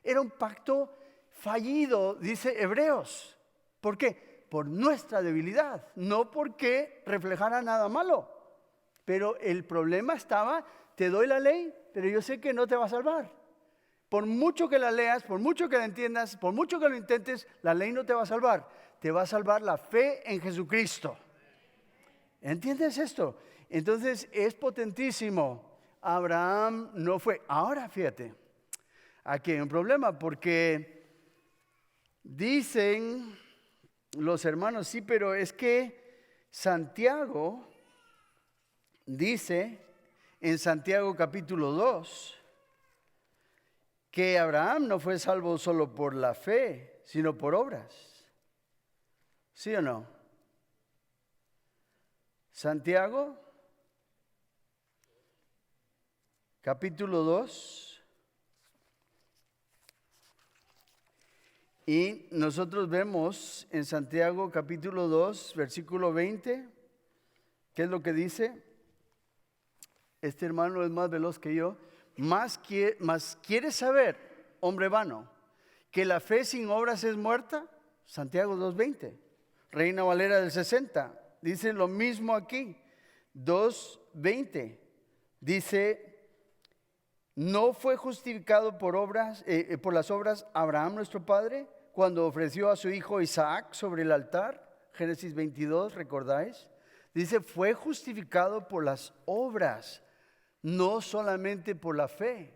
E: era un pacto fallido, dice Hebreos. ¿Por qué? Por nuestra debilidad, no porque reflejara nada malo. Pero el problema estaba, te doy la ley, pero yo sé que no te va a salvar. Por mucho que la leas, por mucho que la entiendas, por mucho que lo intentes, la ley no te va a salvar. Te va a salvar la fe en Jesucristo. ¿Entiendes esto? Entonces es potentísimo. Abraham no fue. Ahora fíjate, aquí hay un problema porque dicen los hermanos, sí, pero es que Santiago dice en Santiago capítulo 2 que Abraham no fue salvo solo por la fe, sino por obras. ¿Sí o no? Santiago capítulo 2. Y nosotros vemos en Santiago capítulo 2, versículo 20, ¿qué es lo que dice? Este hermano es más veloz que yo. Más ¿quieres saber, hombre vano, que la fe sin obras es muerta? Santiago 2:20, Reina Valera del 60, dice lo mismo aquí. 2:20, dice, ¿no fue justificado por las obras Abraham nuestro padre cuando ofreció a su hijo Isaac sobre el altar? Génesis 22, ¿recordáis? Dice, fue justificado por las obras, no solamente por la fe.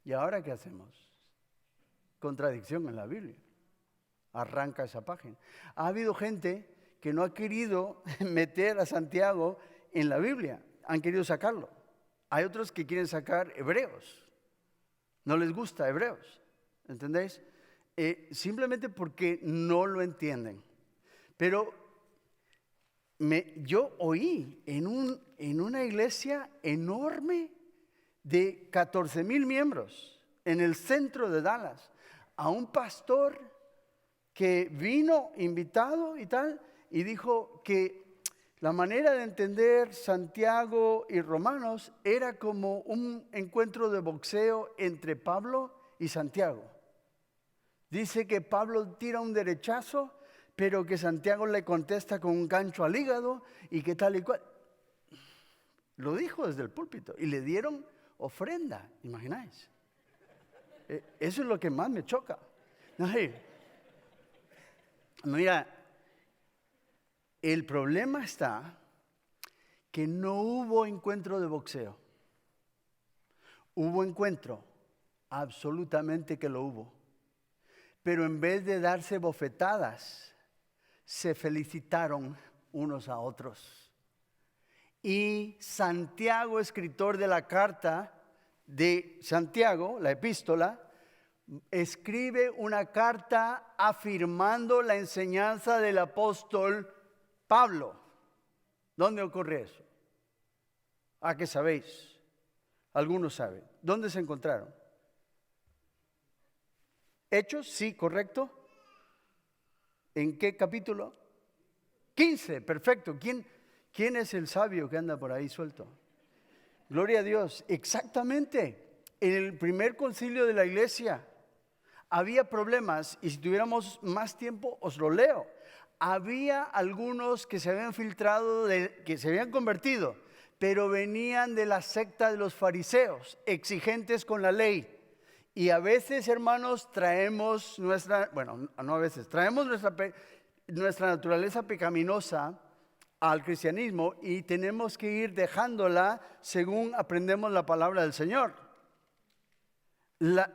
E: ¿Y ahora qué hacemos? Contradicción en la Biblia. Arranca esa página. Ha habido gente que no ha querido meter a Santiago en la Biblia, han querido sacarlo. Hay otros que quieren sacar Hebreos, no les gusta Hebreos, ¿entendéis? Simplemente porque no lo entienden. Pero yo oí en una iglesia enorme de 14,000 miembros en el centro de Dallas a un pastor que vino invitado y tal, y dijo que la manera de entender Santiago y Romanos era como un encuentro de boxeo entre Pablo y Santiago. Dice que Pablo tira un derechazo, pero que Santiago le contesta con un gancho al hígado y que tal y cual. Lo dijo desde el púlpito y le dieron ofrenda, ¿imagináis? Eso es lo que más me choca. Mira, el problema está que no hubo encuentro de boxeo. Hubo encuentro, absolutamente que lo hubo. Pero en vez de darse bofetadas, se felicitaron unos a otros. Y Santiago, escritor de la carta de Santiago, la epístola, escribe una carta afirmando la enseñanza del apóstol Pablo. ¿Dónde ocurre eso? ¿A qué sabéis? Algunos saben. ¿Dónde se encontraron? Hechos, sí, correcto. ¿En qué capítulo? 15, perfecto. ¿Quién es el sabio que anda por ahí suelto? Gloria a Dios, exactamente. En el primer concilio de la iglesia había problemas, y si tuviéramos más tiempo os lo leo. Había algunos que se habían filtrado, que se habían convertido, pero venían de la secta de los fariseos, exigentes con la ley. Y a veces, hermanos, traemos traemos nuestra naturaleza pecaminosa al cristianismo y tenemos que ir dejándola según aprendemos la palabra del Señor.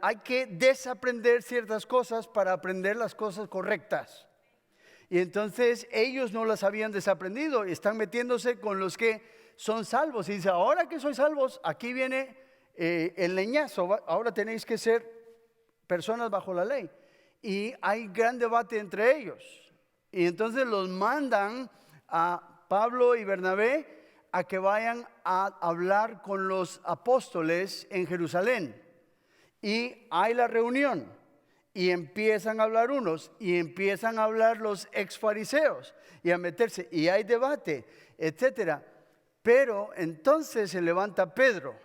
E: Hay que desaprender ciertas cosas para aprender las cosas correctas. Y entonces ellos no las habían desaprendido y están metiéndose con los que son salvos. Y dice, ahora que sois salvos, aquí viene el leñazo. Ahora tenéis que ser personas bajo la ley. Y hay gran debate entre ellos. Y entonces los mandan a Pablo y Bernabé a que vayan a hablar con los apóstoles en Jerusalén. Y hay la reunión. Y empiezan a hablar unos, y empiezan a hablar los exfariseos, y a meterse, y hay debate, etcétera. Pero entonces se levanta Pedro.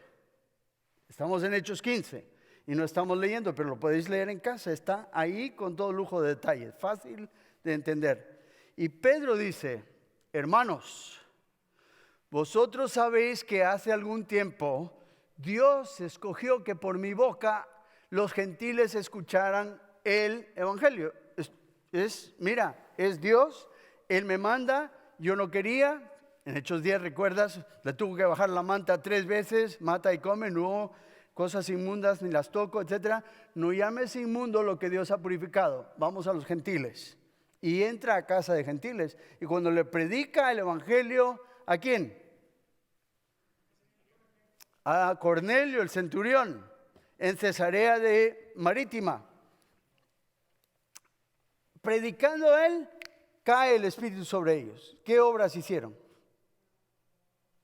E: Estamos en Hechos 15, y no estamos leyendo, pero lo podéis leer en casa. Está ahí con todo lujo de detalles, fácil de entender. Y Pedro dice, hermanos, vosotros sabéis que hace algún tiempo Dios escogió que por mi boca los gentiles escucharan el evangelio. Mira, es Dios, Él me manda, yo no quería. En Hechos 10, ¿recuerdas? Le tuvo que bajar la manta 3 veces, mata y come, no cosas inmundas ni las toco, etc. No llames inmundo lo que Dios ha purificado. Vamos a los gentiles. Y entra a casa de gentiles. Y cuando le predica el evangelio, ¿a quién? A Cornelio, el centurión, en Cesarea de Marítima. Predicando él, cae el Espíritu sobre ellos. ¿Qué obras hicieron?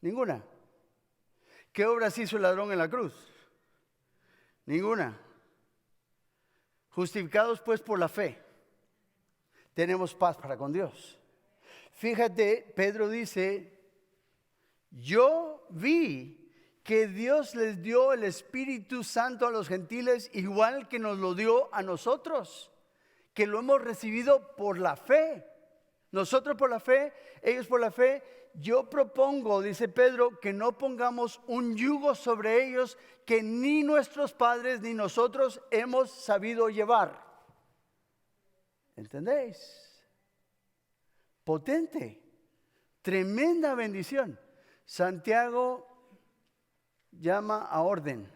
E: Ninguna. ¿Qué obras hizo el ladrón en la cruz? Ninguna. Justificados pues por la fe, tenemos paz para con Dios. Fíjate, Pedro dice, yo vi que Dios les dio el Espíritu Santo a los gentiles igual que nos lo dio a nosotros, que lo hemos recibido por la fe. Nosotros por la fe, ellos por la fe. Yo propongo, dice Pedro, que no pongamos un yugo sobre ellos que ni nuestros padres ni nosotros hemos sabido llevar. ¿Entendéis? Potente, tremenda bendición. Santiago llama a orden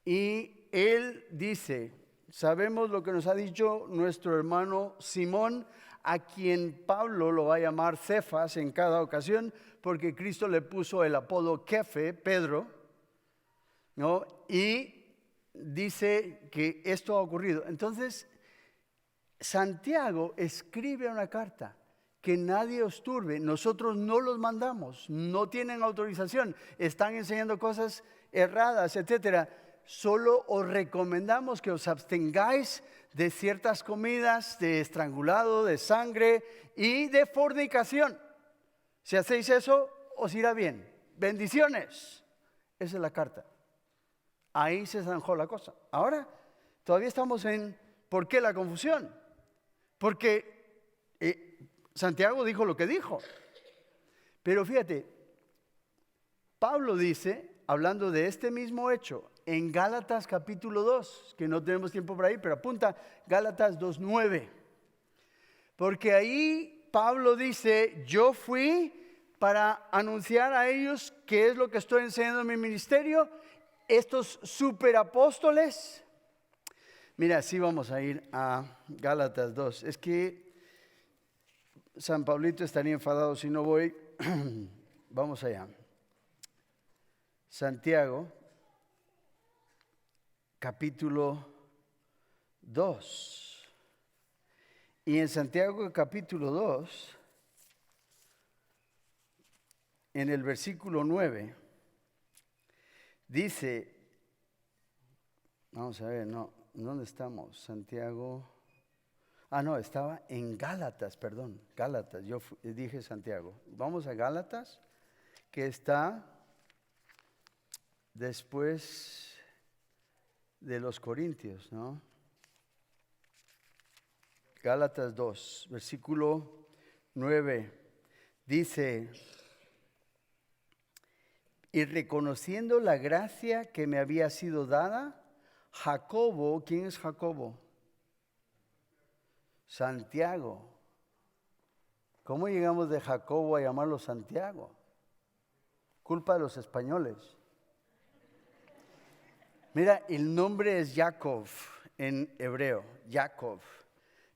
E: y él dice, sabemos lo que nos ha dicho nuestro hermano Simón, a quien Pablo lo va a llamar Cefas en cada ocasión, porque Cristo le puso el apodo Kefe, Pedro, ¿no? Y dice que esto ha ocurrido. Entonces, Santiago escribe una carta, que nadie os turbe, nosotros no los mandamos, no tienen autorización, están enseñando cosas erradas, etcétera. Solo os recomendamos que os abstengáis de ciertas comidas, de estrangulado, de sangre y de fornicación. Si hacéis eso, os irá bien. Bendiciones. Esa es la carta. Ahí se zanjó la cosa. Ahora, todavía estamos en ¿por qué la confusión? Porque Santiago dijo lo que dijo. Pero fíjate, Pablo dice, hablando de este mismo hecho, en Gálatas capítulo 2, que no tenemos tiempo para ir, pero apunta Gálatas 2:9. Porque ahí Pablo dice, yo fui para anunciar a ellos qué es lo que estoy enseñando en mi ministerio, estos superapóstoles. Mira, sí vamos a ir a Gálatas 2. Es que San Pablito estaría enfadado si no voy. Vamos allá. Santiago capítulo 2. Y en Santiago capítulo 2, en el versículo 9, dice, vamos a ver, no, ¿dónde estamos? Santiago, no, estaba en Gálatas, perdón, Gálatas, yo dije Santiago. Vamos a Gálatas, que está después de los Corintios, ¿no? Gálatas 2, versículo 9, dice, y reconociendo la gracia que me había sido dada, Jacobo, ¿quién es Jacobo? Santiago. ¿Cómo llegamos de Jacobo a llamarlo Santiago? Culpa de los españoles. Mira, el nombre es Jacob en hebreo, Jacob.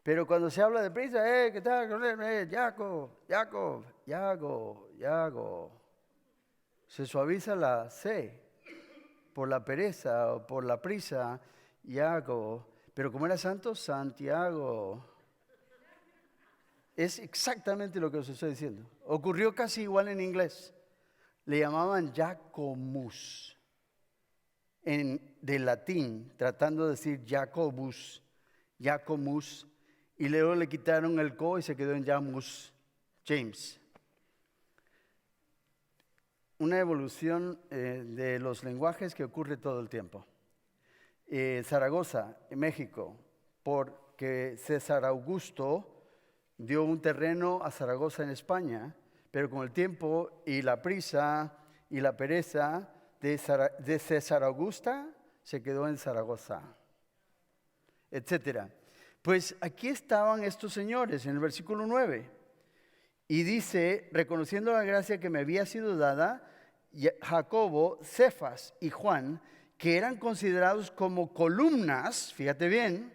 E: Pero cuando se habla de prisa, ¿qué tal? Jacob. Se suaviza la C por la pereza o por la prisa, Jacob. Pero como era santo, Santiago. Es exactamente lo que os estoy diciendo. Ocurrió casi igual en inglés. Le llamaban Jacomus. De latín, tratando de decir Jacobus, y luego le quitaron el co y se quedó en James. Una evolución de los lenguajes que ocurre todo el tiempo. Zaragoza, en México, porque César Augusto dio un terreno a Zaragoza en España, pero con el tiempo y la prisa y la pereza de César Augusta se quedó en Zaragoza, etcétera. Pues aquí estaban estos señores en el versículo 9 y dice, reconociendo la gracia que me había sido dada, Jacobo, Cefas y Juan, que eran considerados como columnas, fíjate bien,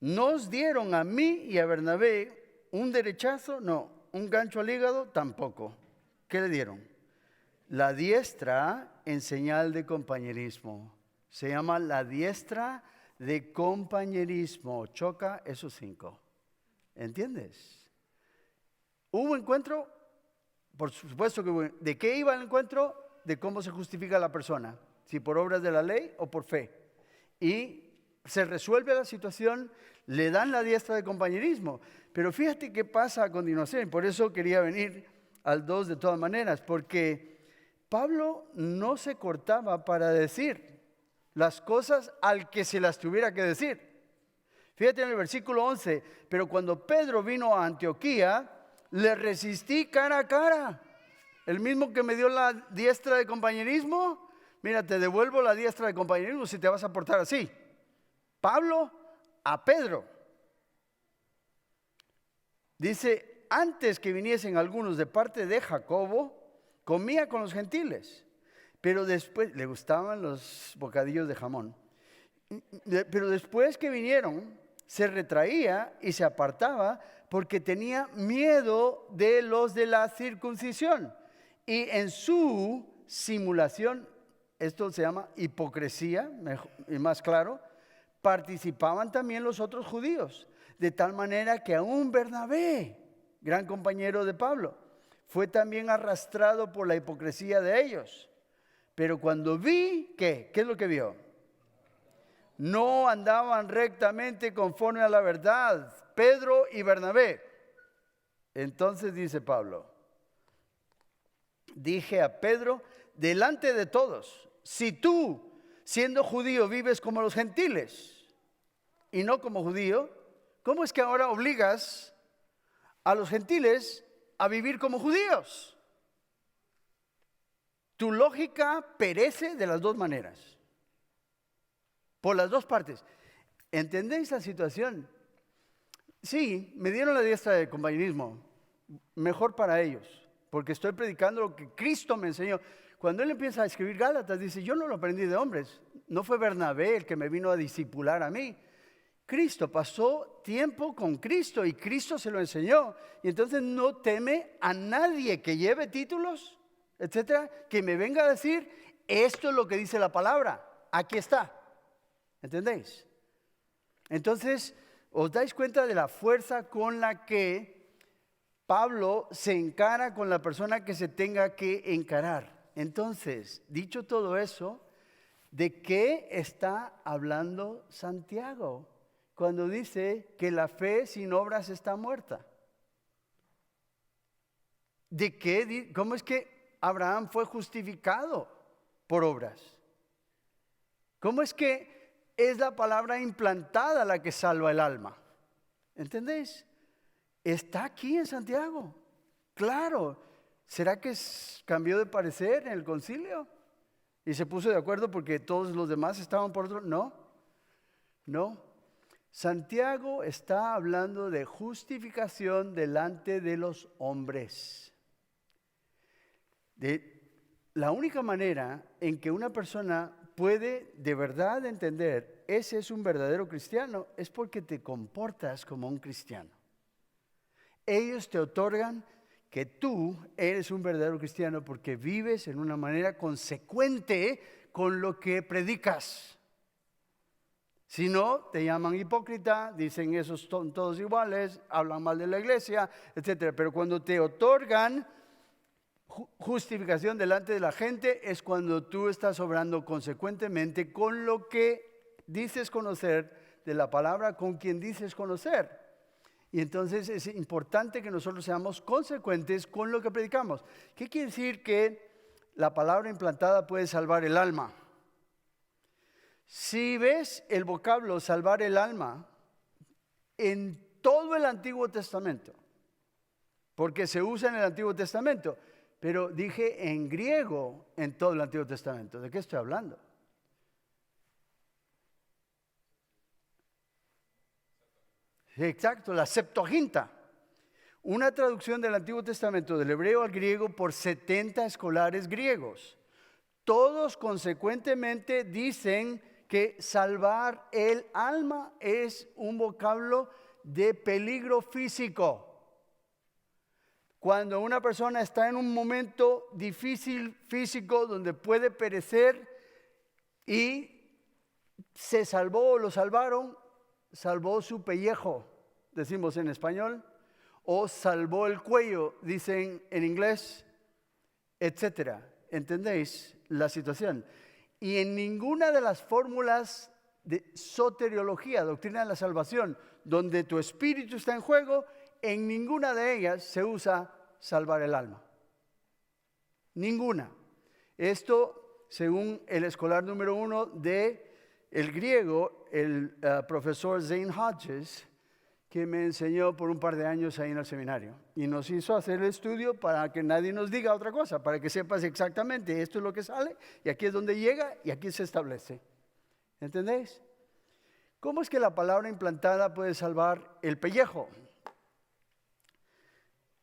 E: nos dieron a mí y a Bernabé un derechazo, no, un gancho al hígado, tampoco. ¿Qué le dieron? La diestra en señal de compañerismo. Se llama la diestra de compañerismo. Choca esos 5. ¿Entiendes? ¿Hubo encuentro? Por supuesto que hubo. ¿De qué iba el encuentro? De cómo se justifica la persona. Si por obras de la ley o por fe. Y se resuelve la situación, le dan la diestra de compañerismo. Pero fíjate qué pasa a continuación. Por eso quería venir al 2 de todas maneras. Porque Pablo no se cortaba para decir las cosas al que se las tuviera que decir. Fíjate en el versículo 11. Pero cuando Pedro vino a Antioquía, le resistí cara a cara. El mismo que me dio la diestra de compañerismo, mira, te devuelvo la diestra de compañerismo si te vas a portar así. Pablo a Pedro. Dice, antes que viniesen algunos de parte de Jacobo, comía con los gentiles. Pero después, le gustaban los bocadillos de jamón. Pero después que vinieron, se retraía y se apartaba porque tenía miedo de los de la circuncisión. Y en su simulación, esto se llama hipocresía, y más claro, participaban también los otros judíos. De tal manera que aún Bernabé, gran compañero de Pablo, fue también arrastrado por la hipocresía de ellos. Pero cuando vi, ¿qué? ¿Qué es lo que vio? No andaban rectamente conforme a la verdad, Pedro y Bernabé. Entonces dice Pablo, dije a Pedro, delante de todos, si tú, siendo judío, vives como los gentiles y no como judío, ¿cómo es que ahora obligas a los gentiles a vivir como judíos? Tu lógica perece de las dos maneras, por las dos partes. ¿Entendéis la situación? Sí, me dieron la diestra de compañerismo, mejor para ellos, porque estoy predicando lo que Cristo me enseñó. Cuando él empieza a escribir Gálatas, dice, yo no lo aprendí de hombres, no fue Bernabé el que me vino a discipular a mí. Cristo pasó tiempo con Cristo y Cristo se lo enseñó. Y entonces no teme a nadie que lleve títulos, etcétera, que me venga a decir, esto es lo que dice la palabra, aquí está. ¿Entendéis? Entonces, ¿os dais cuenta de la fuerza con la que Pablo se encara con la persona que se tenga que encarar? Entonces, dicho todo eso, ¿de qué está hablando Santiago cuando dice que la fe sin obras está muerta? ¿De qué? ¿Cómo es que Abraham fue justificado por obras? ¿Cómo es que es la palabra implantada la que salva el alma? ¿Entendéis? Está aquí en Santiago. Claro. ¿Será que cambió de parecer en el concilio? Y se puso de acuerdo porque todos los demás estaban por otro. No. Santiago está hablando de justificación delante de los hombres. De la única manera en que una persona puede de verdad entender, ese es un verdadero cristiano, es porque te comportas como un cristiano. Ellos te otorgan que tú eres un verdadero cristiano porque vives en una manera consecuente con lo que predicas. Si no, te llaman hipócrita, dicen esos son todos iguales, hablan mal de la iglesia, etc. Pero cuando te otorgan justificación delante de la gente es cuando tú estás obrando consecuentemente con lo que dices conocer de la palabra, con quien dices conocer. Y entonces es importante que nosotros seamos consecuentes con lo que predicamos. ¿Qué quiere decir que la palabra implantada puede salvar el alma? Si ves el vocablo salvar el alma, en todo el Antiguo Testamento, porque se usa en el Antiguo Testamento, pero dije en griego en todo el Antiguo Testamento. ¿De qué estoy hablando? Sí, exacto, la Septuaginta. Una traducción del Antiguo Testamento del hebreo al griego por 70 escolares griegos. Todos consecuentemente dicen que salvar el alma es un vocablo de peligro físico. Cuando una persona está en un momento difícil físico donde puede perecer y se salvó o lo salvaron, salvó su pellejo, decimos en español, o salvó el cuello, dicen en inglés, etcétera. ¿Entendéis la situación? Y en ninguna de las fórmulas de soteriología, doctrina de la salvación, donde tu espíritu está en juego, en ninguna de ellas se usa salvar el alma. Ninguna. Esto, según el escolar número 1 de el griego, el profesor Zane Hodges, que me enseñó por un par de años ahí en el seminario. Y nos hizo hacer el estudio para que nadie nos diga otra cosa, para que sepas exactamente esto es lo que sale, y aquí es donde llega, y aquí se establece. ¿Entendéis? ¿Cómo es que la palabra implantada puede salvar el pellejo?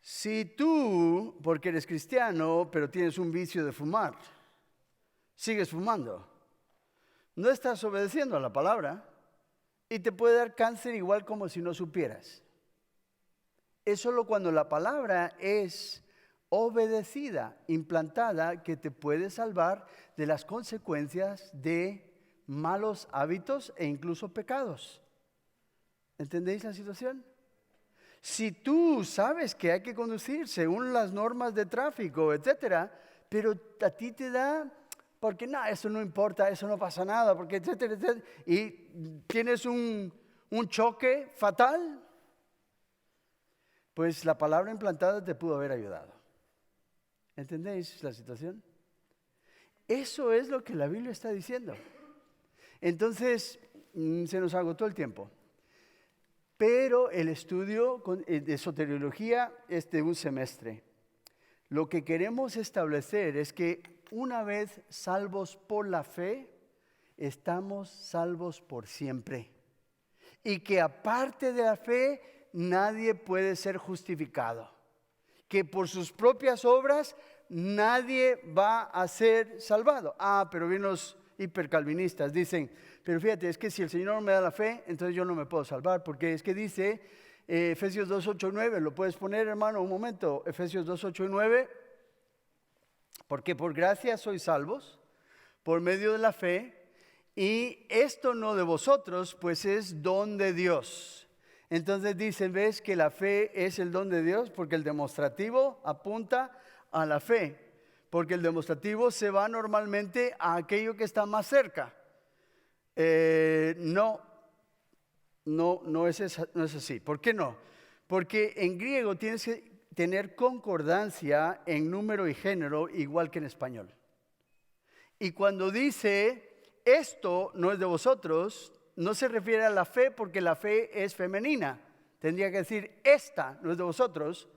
E: Si tú, porque eres cristiano, pero tienes un vicio de fumar, sigues fumando, no estás obedeciendo a la palabra y te puede dar cáncer igual como si no supieras. Es solo cuando la palabra es obedecida, implantada, que te puede salvar de las consecuencias de malos hábitos e incluso pecados. ¿Entendéis la situación? Si tú sabes que hay que conducir según las normas de tráfico, etcétera, pero a ti te da, porque no, eso no importa, eso no pasa nada, porque etcétera, etcétera, y tienes un choque fatal, pues la palabra implantada te pudo haber ayudado. ¿Entendéis la situación? Eso es lo que la Biblia está diciendo. Entonces, se nos agotó el tiempo. Pero el estudio de soteriología es de un semestre. Lo que queremos establecer es que una vez salvos por la fe, estamos salvos por siempre. Y que aparte de la fe, nadie puede ser justificado. Que por sus propias obras, nadie va a ser salvado. Pero bien los hipercalvinistas dicen, pero fíjate, es que si el Señor no me da la fe, entonces yo no me puedo salvar, porque es que dice Efesios 2, 8 y 9, ¿lo puedes poner, hermano, un momento? Efesios 2, 8 y 9, porque por gracia sois salvos, por medio de la fe, y esto no de vosotros, pues es don de Dios. Entonces dicen, ¿ves que la fe es el don de Dios? Porque el demostrativo apunta a la fe. Porque el demostrativo se va normalmente a aquello que está más cerca. No es así. ¿Por qué no? Porque en griego tienes que tener concordancia en número y género igual que en español. Y cuando dice, esto no es de vosotros, no se refiere a la fe porque la fe es femenina. Tendría que decir, esta no es de vosotros.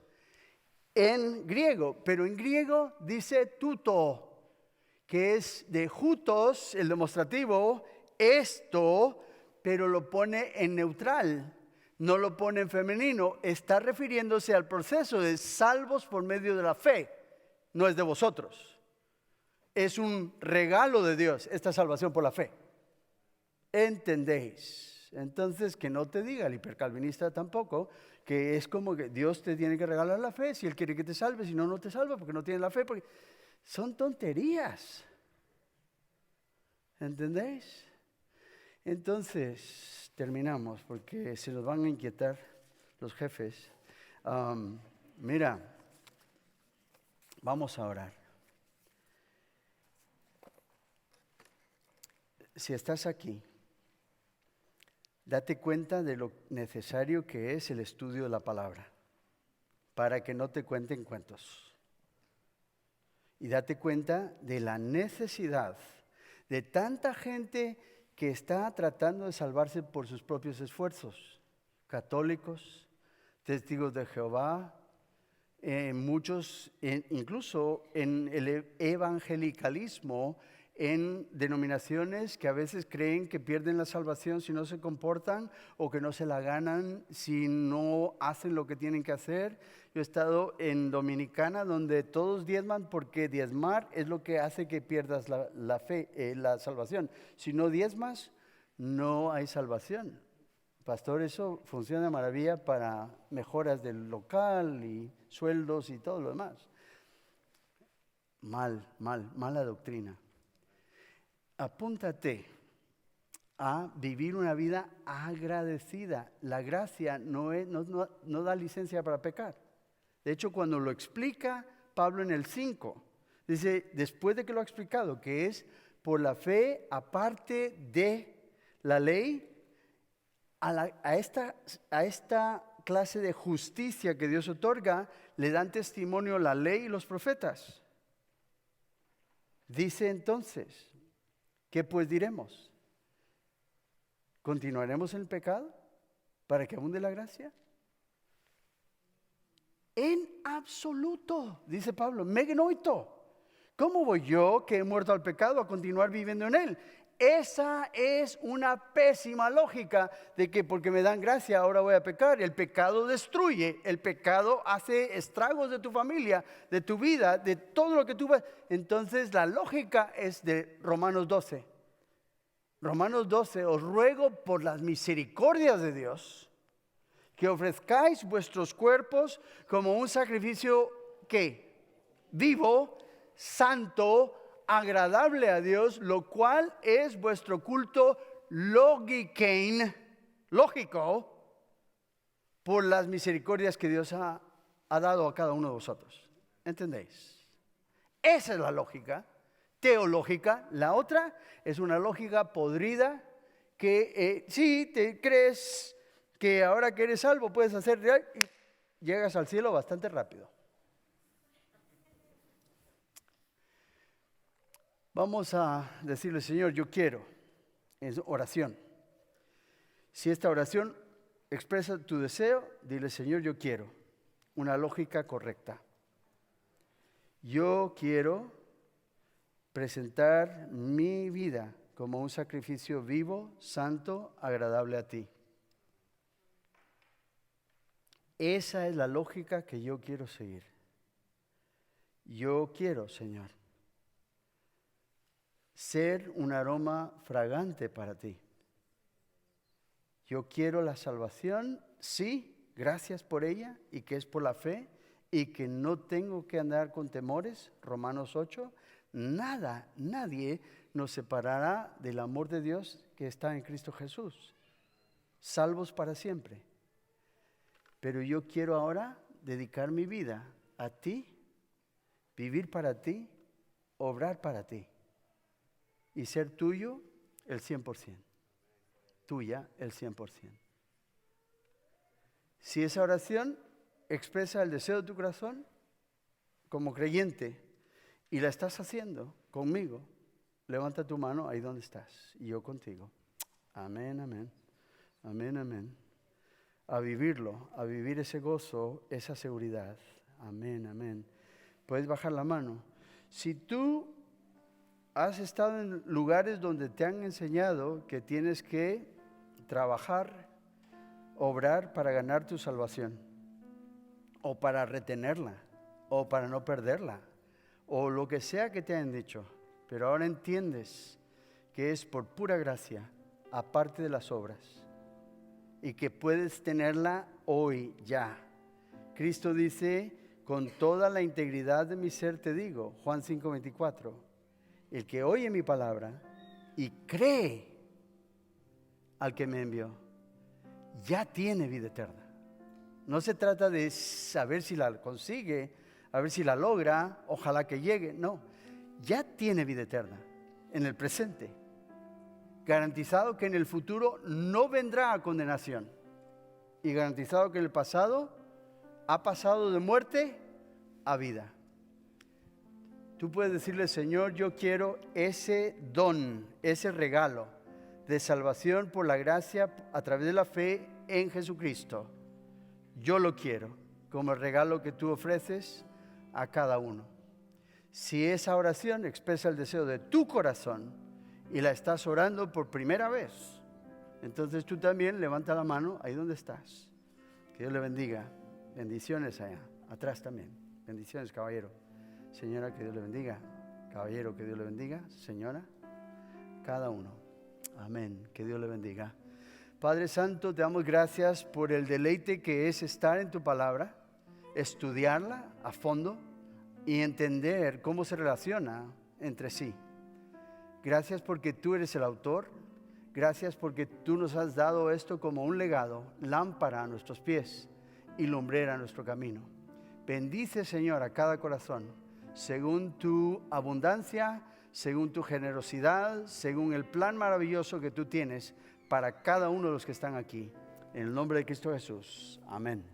E: En griego, pero en griego dice tuto, que es de jutos, el demostrativo, esto, pero lo pone en neutral, no lo pone en femenino, está refiriéndose al proceso de salvos por medio de la fe, no es de vosotros, es un regalo de Dios, esta salvación por la fe. ¿Entendéis? Entonces, que no te diga el hipercalvinista tampoco, que es como que Dios te tiene que regalar la fe, si Él quiere que te salve, si no, no te salva, porque no tienes la fe, porque son tonterías. ¿Entendéis? Entonces, terminamos, porque se nos van a inquietar los jefes. Mira, vamos a orar. Si estás aquí, date cuenta de lo necesario que es el estudio de la palabra, para que no te cuenten cuentos. Y date cuenta de la necesidad de tanta gente que está tratando de salvarse por sus propios esfuerzos, católicos, testigos de Jehová, muchos, incluso en el evangelicalismo, en denominaciones que a veces creen que pierden la salvación si no se comportan o que no se la ganan si no hacen lo que tienen que hacer. Yo he estado en Dominicana donde todos diezman porque diezmar es lo que hace que pierdas la fe, la salvación. Si no diezmas, no hay salvación. Pastor, eso funciona de maravilla para mejoras del local y sueldos y todo lo demás. Mala doctrina. Apúntate a vivir una vida agradecida. La gracia no da licencia para pecar. De hecho, cuando lo explica Pablo en el 5, dice, después de que lo ha explicado, que es por la fe, aparte de la ley, a esta clase de justicia que Dios otorga, le dan testimonio la ley y los profetas. Dice entonces, ¿qué pues diremos? ¿Continuaremos en el pecado para que abunde la gracia? En absoluto, dice Pablo, megnoito. ¿Cómo voy yo, que he muerto al pecado, a continuar viviendo en él? Esa es una pésima lógica de que porque me dan gracia ahora voy a pecar. El pecado destruye, el pecado hace estragos de tu familia, de tu vida, de todo lo que tú vas. Entonces la lógica es de Romanos 12. Romanos 12, os ruego por las misericordias de Dios que ofrezcáis vuestros cuerpos como un sacrificio ¿qué? Vivo, santo, agradable a Dios, lo cual es vuestro culto logikein, lógico, por las misericordias que Dios ha dado a cada uno de vosotros. ¿Entendéis? Esa es la lógica teológica. La otra es una lógica podrida que sí, te crees que ahora que eres salvo puedes hacer real y llegas al cielo bastante rápido. Vamos a decirle, Señor, yo quiero, es oración. Si esta oración expresa tu deseo, dile, Señor, yo quiero, una lógica correcta. Yo quiero presentar mi vida como un sacrificio vivo, santo, agradable a ti. Esa es la lógica que yo quiero seguir. Yo quiero, Señor, ser un aroma fragante para ti. Yo quiero la salvación, sí, gracias por ella, y que es por la fe, y que no tengo que andar con temores, Romanos 8, nadie nos separará del amor de Dios que está en Cristo Jesús, salvos para siempre. Pero yo quiero ahora dedicar mi vida a ti, vivir para ti, obrar para ti. Y ser tuyo el 100%. Tuya el 100%. Si esa oración expresa el deseo de tu corazón como creyente y la estás haciendo conmigo, levanta tu mano ahí donde estás y yo contigo. Amén, amén. Amén, amén. A vivirlo, a vivir ese gozo, esa seguridad. Amén, amén. Puedes bajar la mano. Si tú has estado en lugares donde te han enseñado que tienes que trabajar, obrar para ganar tu salvación, o para retenerla, o para no perderla, o lo que sea que te hayan dicho, pero ahora entiendes que es por pura gracia, aparte de las obras, y que puedes tenerla hoy ya. Cristo dice, con toda la integridad de mi ser te digo, Juan 5:24, el que oye mi palabra y cree al que me envió, ya tiene vida eterna. No se trata de saber si la consigue, a ver si la logra, ojalá que llegue. No, ya tiene vida eterna en el presente. Garantizado que en el futuro no vendrá a condenación. Y garantizado que en el pasado ha pasado de muerte a vida. Tú puedes decirle, Señor, yo quiero ese don, ese regalo de salvación por la gracia a través de la fe en Jesucristo. Yo lo quiero como el regalo que tú ofreces a cada uno. Si esa oración expresa el deseo de tu corazón y la estás orando por primera vez, entonces tú también levanta la mano ahí donde estás. Que Dios le bendiga. Bendiciones allá, atrás también. Bendiciones, caballero. Señora, que Dios le bendiga. Caballero, que Dios le bendiga. Señora, cada uno. Amén. Que Dios le bendiga. Padre Santo, te damos gracias por el deleite que es estar en tu palabra, estudiarla a fondo y entender cómo se relaciona entre sí. Gracias porque tú eres el autor. Gracias porque tú nos has dado esto como un legado, lámpara a nuestros pies y lumbrera a nuestro camino. Bendice, Señor, a cada corazón, según tu abundancia, según tu generosidad, según el plan maravilloso que tú tienes para cada uno de los que están aquí. En el nombre de Cristo Jesús. Amén.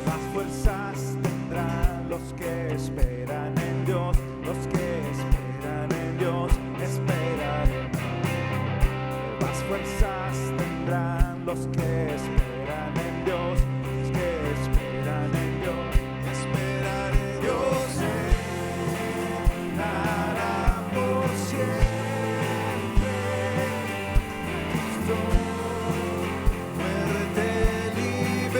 B: Más fuerzas tendrán los que esperan en Dios, los que esperan en Dios, esperarán. Más fuerzas tendrán los que esperan en Dios, los que esperan en Dios, esperar en Dios. Reinará por siempre. Cristo fuerte, libertador.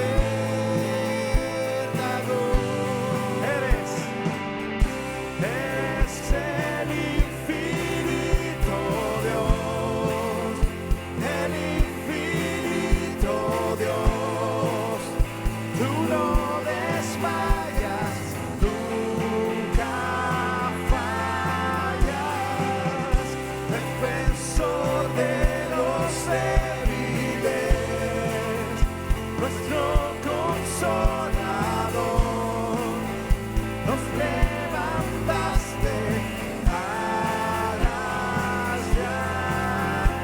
B: Eres el infinito Dios, el infinito Dios. Tú no desmayas, nunca fallas, defensor de los débiles, nuestro consolador. Nos levantaste alas de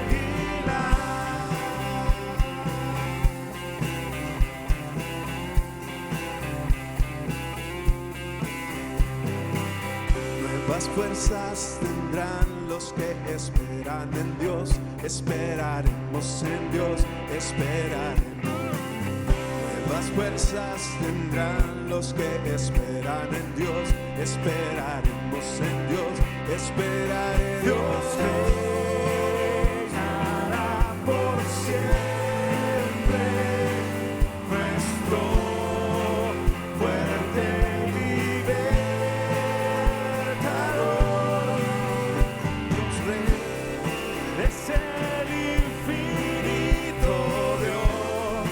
B: águila. Nuevas fuerzas tendrán los que esperan en Dios, esperaremos en Dios, esperaremos. Nuevas fuerzas tendrán los que esperan en Dios, esperaremos en Dios, esperaremos. Dios reinará por siempre, nuestro fuerte libertador. Dios reina, es el infinito Dios,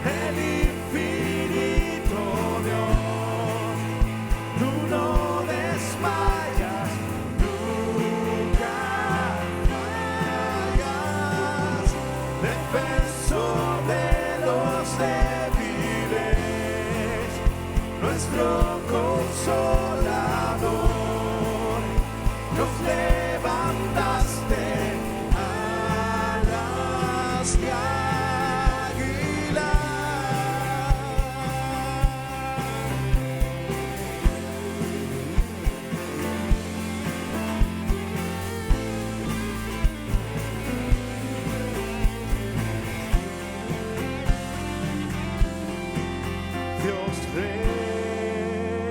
B: el infinito Dios. Tú no desmayas, nunca fallas, defensor de los débiles, nuestro consolador. Nos levantaste alas de águila. Dios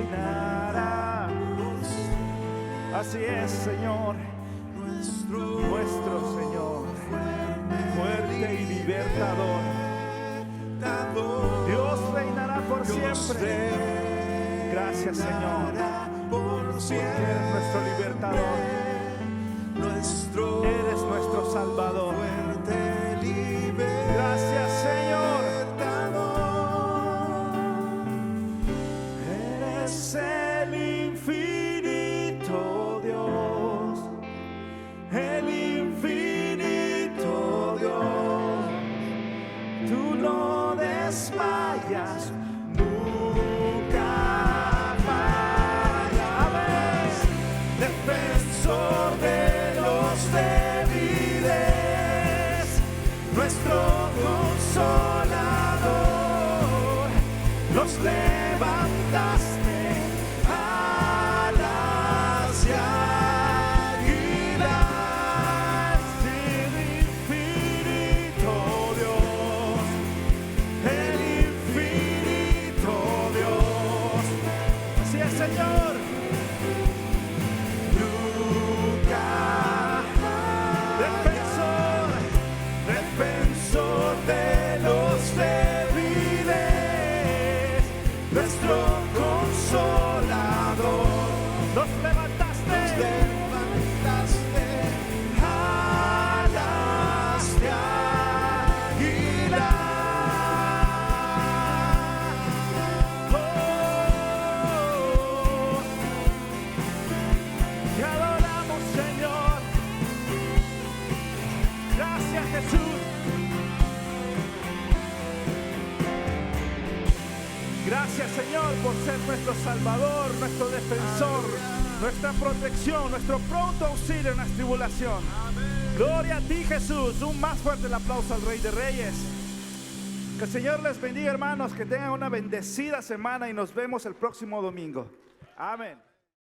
B: reinará. Así es, Señor, nuestro Señor, fuerte y libertador. Dios reinará por siempre. Gracias, Señor, porque eres nuestro libertador, eres nuestro Salvador. Gracias, Señor. Eres el infinito Dios, el infinito Dios. Tú no desmayas, nunca fallas. Defensor defensor de los débiles, nuestro consolador, nos levantaste alas y águilas, el infinito Dios, el infinito Dios. Así es, Señor. Defensor de los débiles, nuestro consolador, nos levantaste alas de águila. Oh, te adoramos, Señor. Gracias, Jesús. Gracias, Señor, por ser nuestro Salvador, nuestro defensor, nuestra protección, nuestro pronto auxilio en la tribulación. Gloria a ti, Jesús. Un más fuerte el aplauso al Rey de Reyes. Que el Señor les bendiga, hermanos, que tengan una bendecida semana y nos vemos el próximo domingo. Amén.